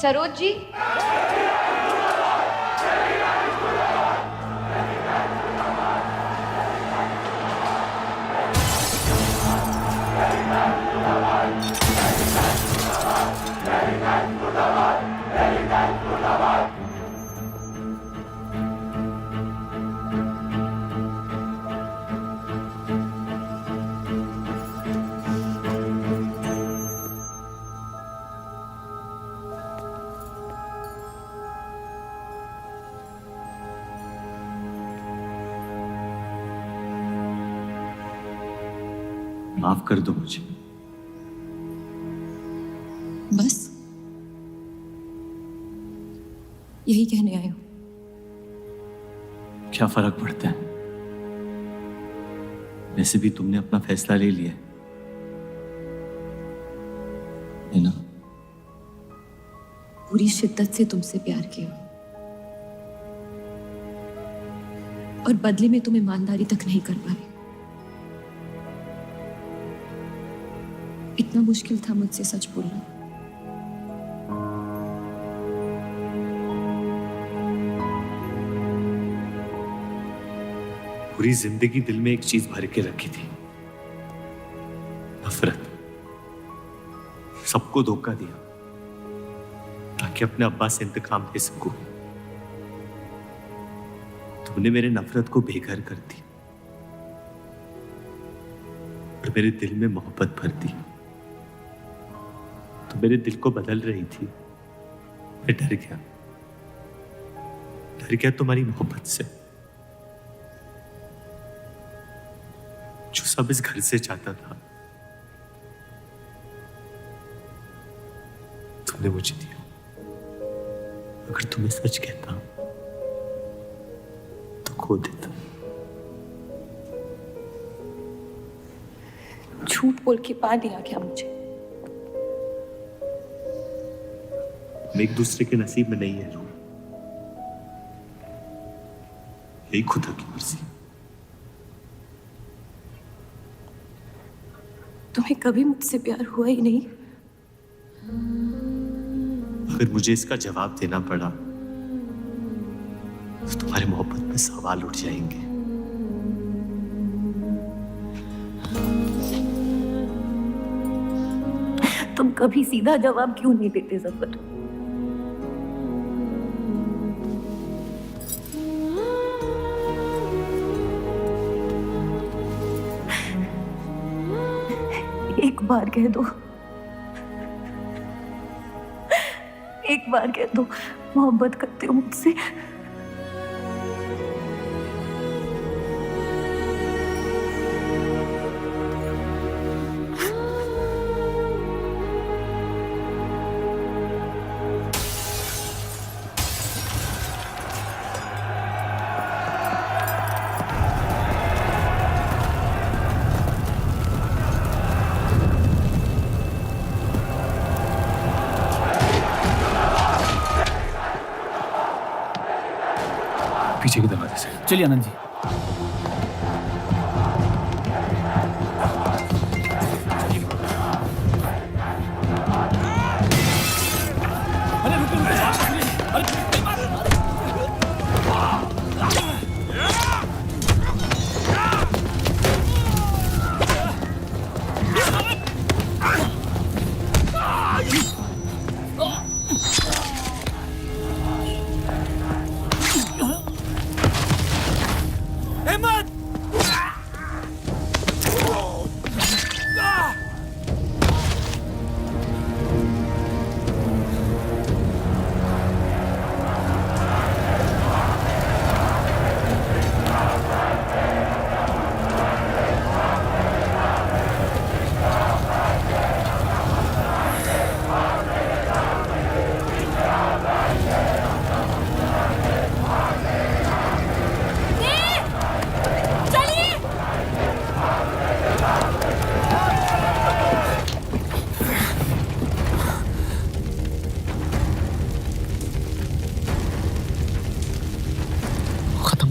सरोज जी, माफ कर दो मुझे। बस यही कहने आए हो? क्या फर्क पड़ता है? वैसे भी तुमने अपना फैसला ले लिया है ना? पूरी शिद्दत से तुमसे प्यार किया और बदले में तुम ईमानदारी तक नहीं कर पाए। इतना मुश्किल था मुझसे सच बोलना। पूरी जिंदगी दिल में एक चीज भर के रखी थी, नफरत। सबको धोखा दिया ताकि अपने अब्बा से इंतकाम ले सकूं। तुमने मेरे नफरत को बेघर कर दी और मेरे दिल में मोहब्बत भर दी। तो मेरे दिल को बदल रही थी। मैं डर गया तुम्हारी मोहब्बत से, जो सब इस घर से चाहता था तुमने मुझे दिया। अगर तुम्हें सच कहता तो खो देता। झूठ बोल के पा लिया क्या मुझे? हम एक दूसरे के नसीब में नहीं है रूह, यही खुदा की मर्जी। तुम्हें कभी मुझसे प्यार हुआ ही नहीं। अगर मुझे इसका जवाब देना पड़ा तो तुम्हारी मोहब्बत में सवाल उठ जाएंगे। तुम कभी सीधा जवाब क्यों नहीं देते जफर? एक बार कह दो, एक बार कह दो मोहब्बत करते हो मुझसे। पीछे के दरवाजे से। चलिए आनंद जी।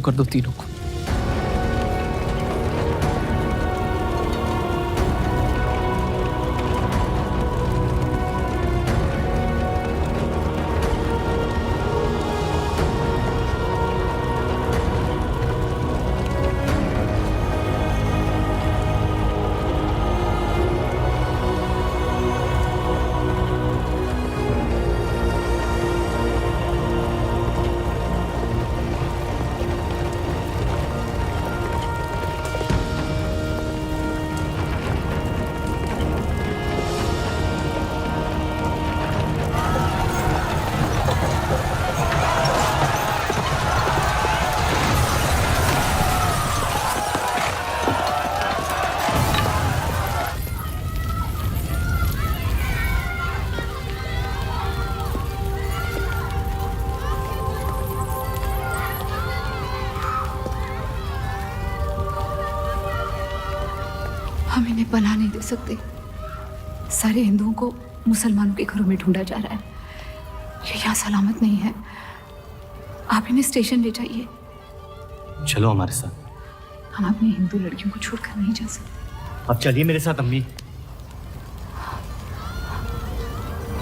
कर दो तीनों को। हम इन्हें पनाह नहीं दे सकते। सारे हिंदुओं को मुसलमानों के घरों में ढूंढा जा रहा है। ये यहाँ सलामत नहीं है। आप इन्हें स्टेशन ले जाइए। चलो हमारे साथ। हम अपनी हिंदू लड़कियों को छोड़कर नहीं जा सकते। अब चलिए मेरे साथ अम्मी।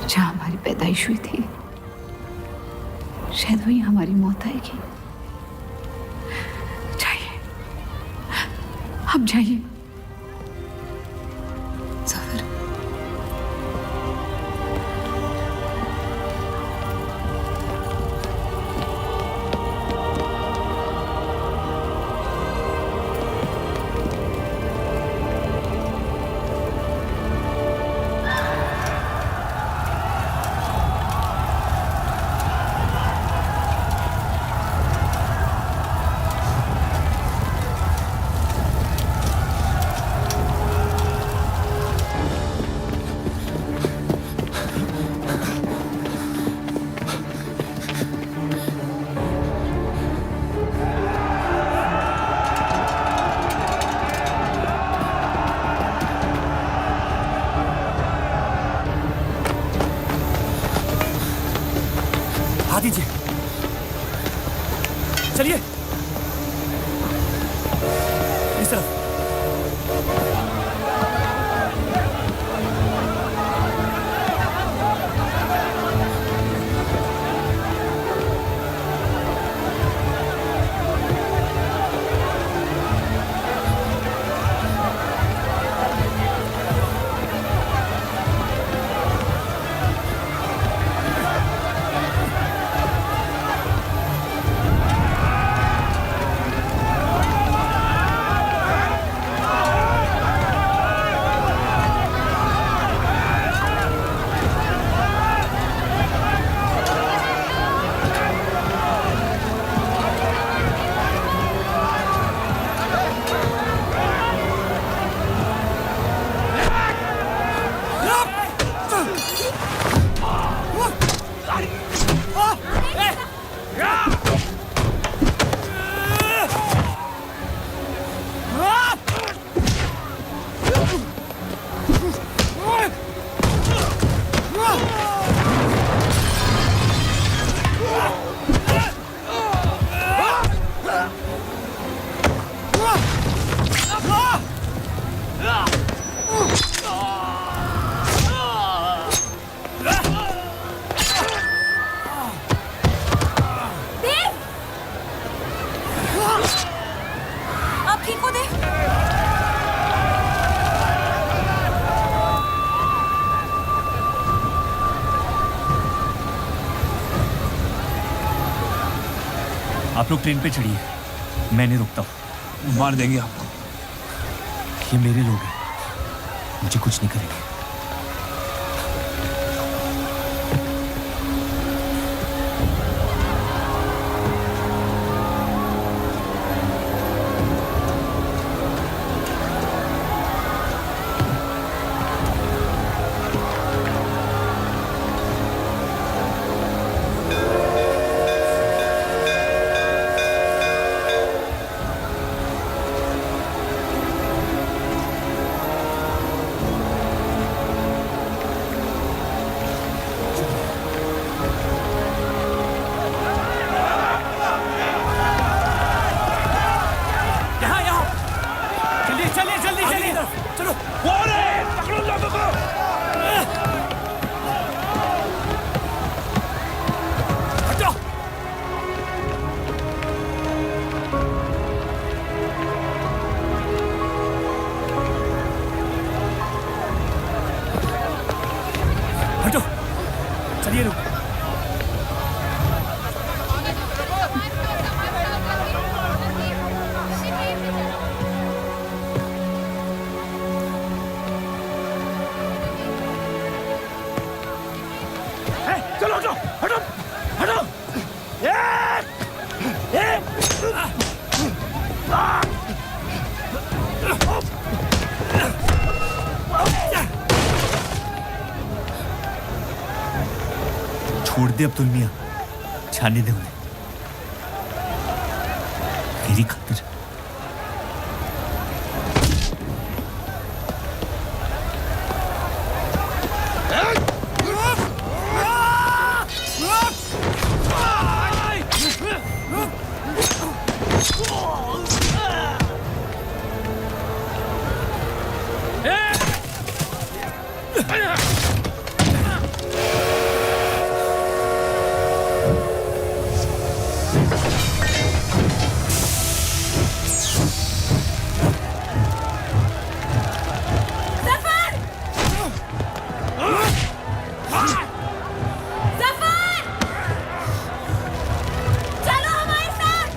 जहाँ हमारी पैदाइश हुई थी शायद वहीं हमारी मौत आएगी। जाइए, आप जाइए। सफर। आ दीजिए, चलिए इस तरफ। आप लोग ट्रेन पे चढ़िए, मैं नहीं रुकता हूँ। मार देंगे आपको। ये मेरे लोग हैं, मुझे कुछ नहीं करेंगे। छोड़ दे अब्दुल मियां, जाने दे उन्हें मेरी खातिर। जफर! चलो हमारे साथ!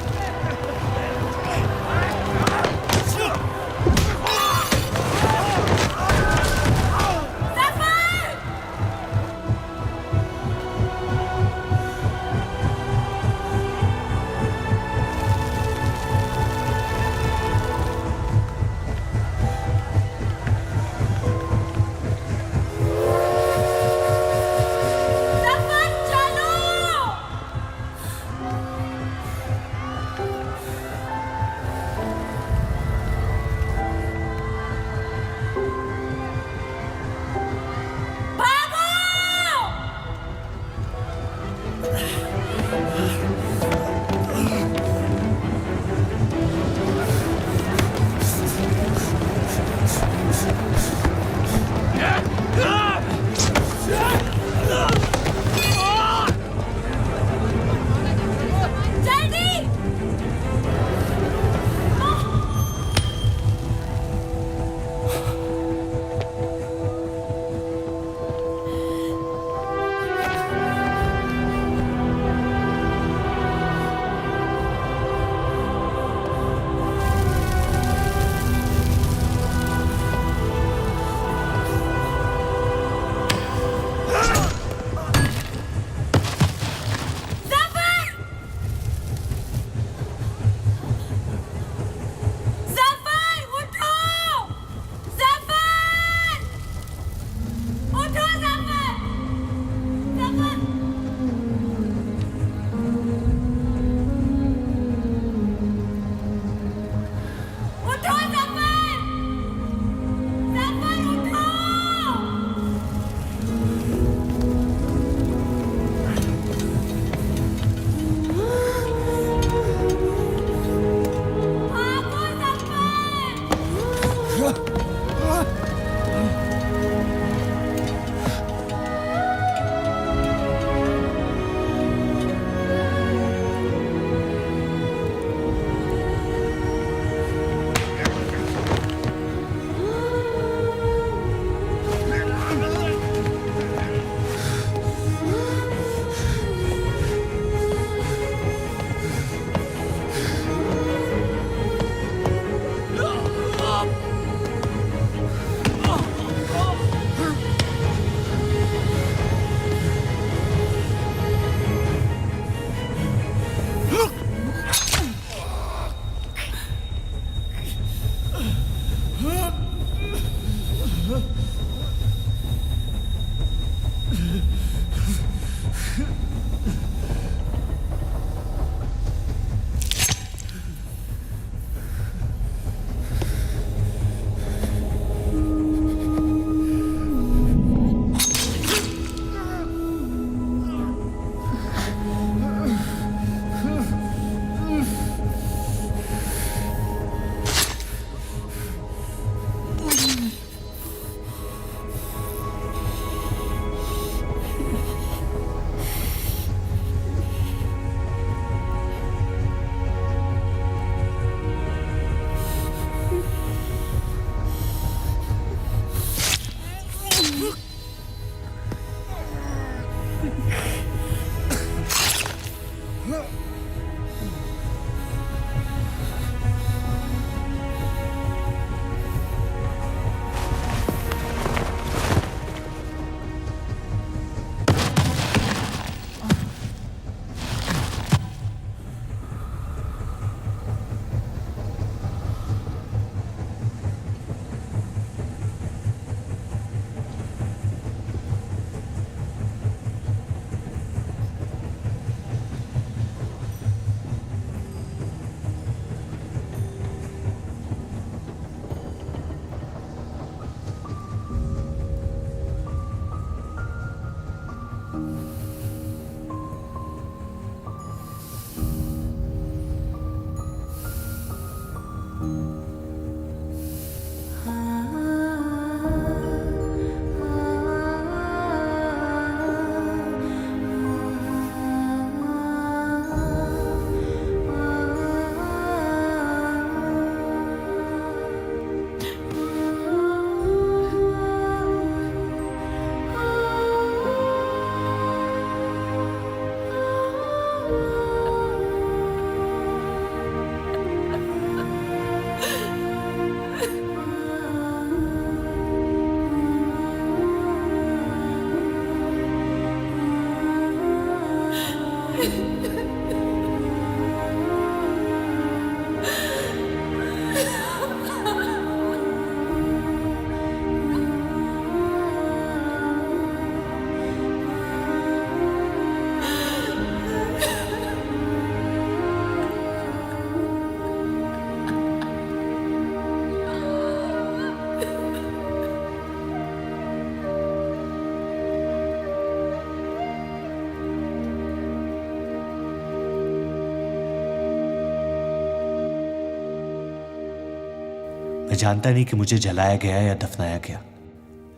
मैं जानता नहीं कि मुझे जलाया गया या दफनाया गया,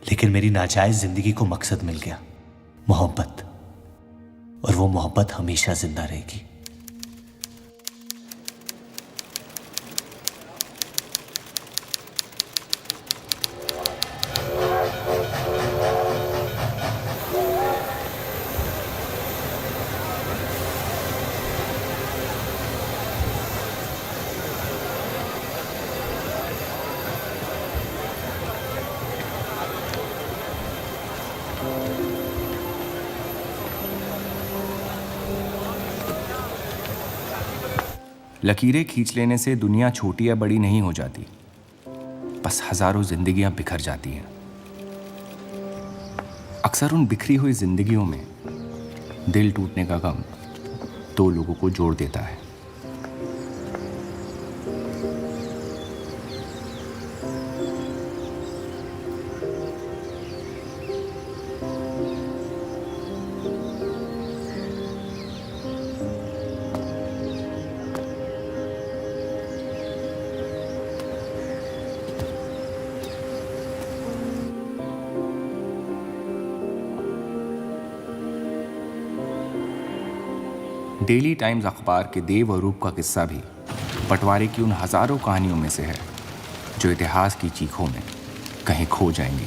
लेकिन मेरी नाजायज जिंदगी को मकसद मिल गया, मोहब्बत। और वो मोहब्बत हमेशा जिंदा रहेगी। लकीरें खींच लेने से दुनिया छोटी या बड़ी नहीं हो जाती, बस हजारों जिंदगियां बिखर जाती हैं। अक्सर उन बिखरी हुई जिंदगियों में दिल टूटने का गम दो लोगों को जोड़ देता है। डेली टाइम्स अखबार के देव और रूप का किस्सा भी बंटवारे की उन हजारों कहानियों में से है जो इतिहास की चीखों में कहीं खो जाएंगी।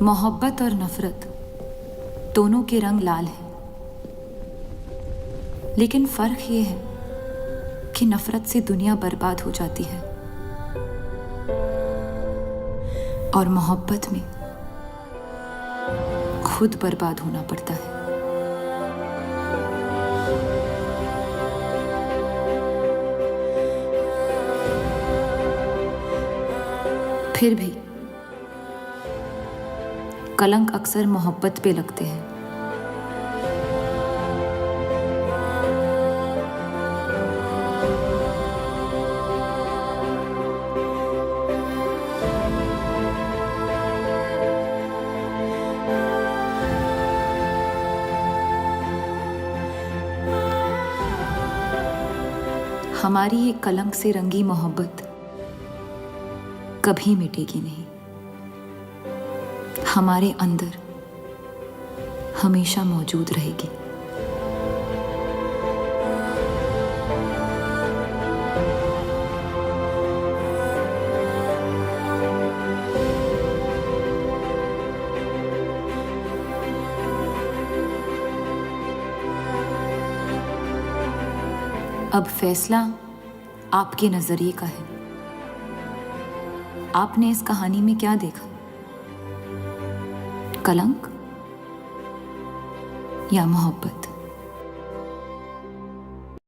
मोहब्बत और नफरत दोनों के रंग लाल हैं, लेकिन फर्क ये है कि नफरत से दुनिया बर्बाद हो जाती है और मोहब्बत में खुद बर्बाद होना पड़ता है। फिर भी कलंक अक्सर मोहब्बत पे लगते हैं। हमारी ये कलंक से रंगी मोहब्बत कभी मिटेगी नहीं, हमारे अंदर हमेशा मौजूद रहेगी। अब फैसला आपके नजरिए का है। आपने इस कहानी में क्या देखा? कलंक या मोहब्बत?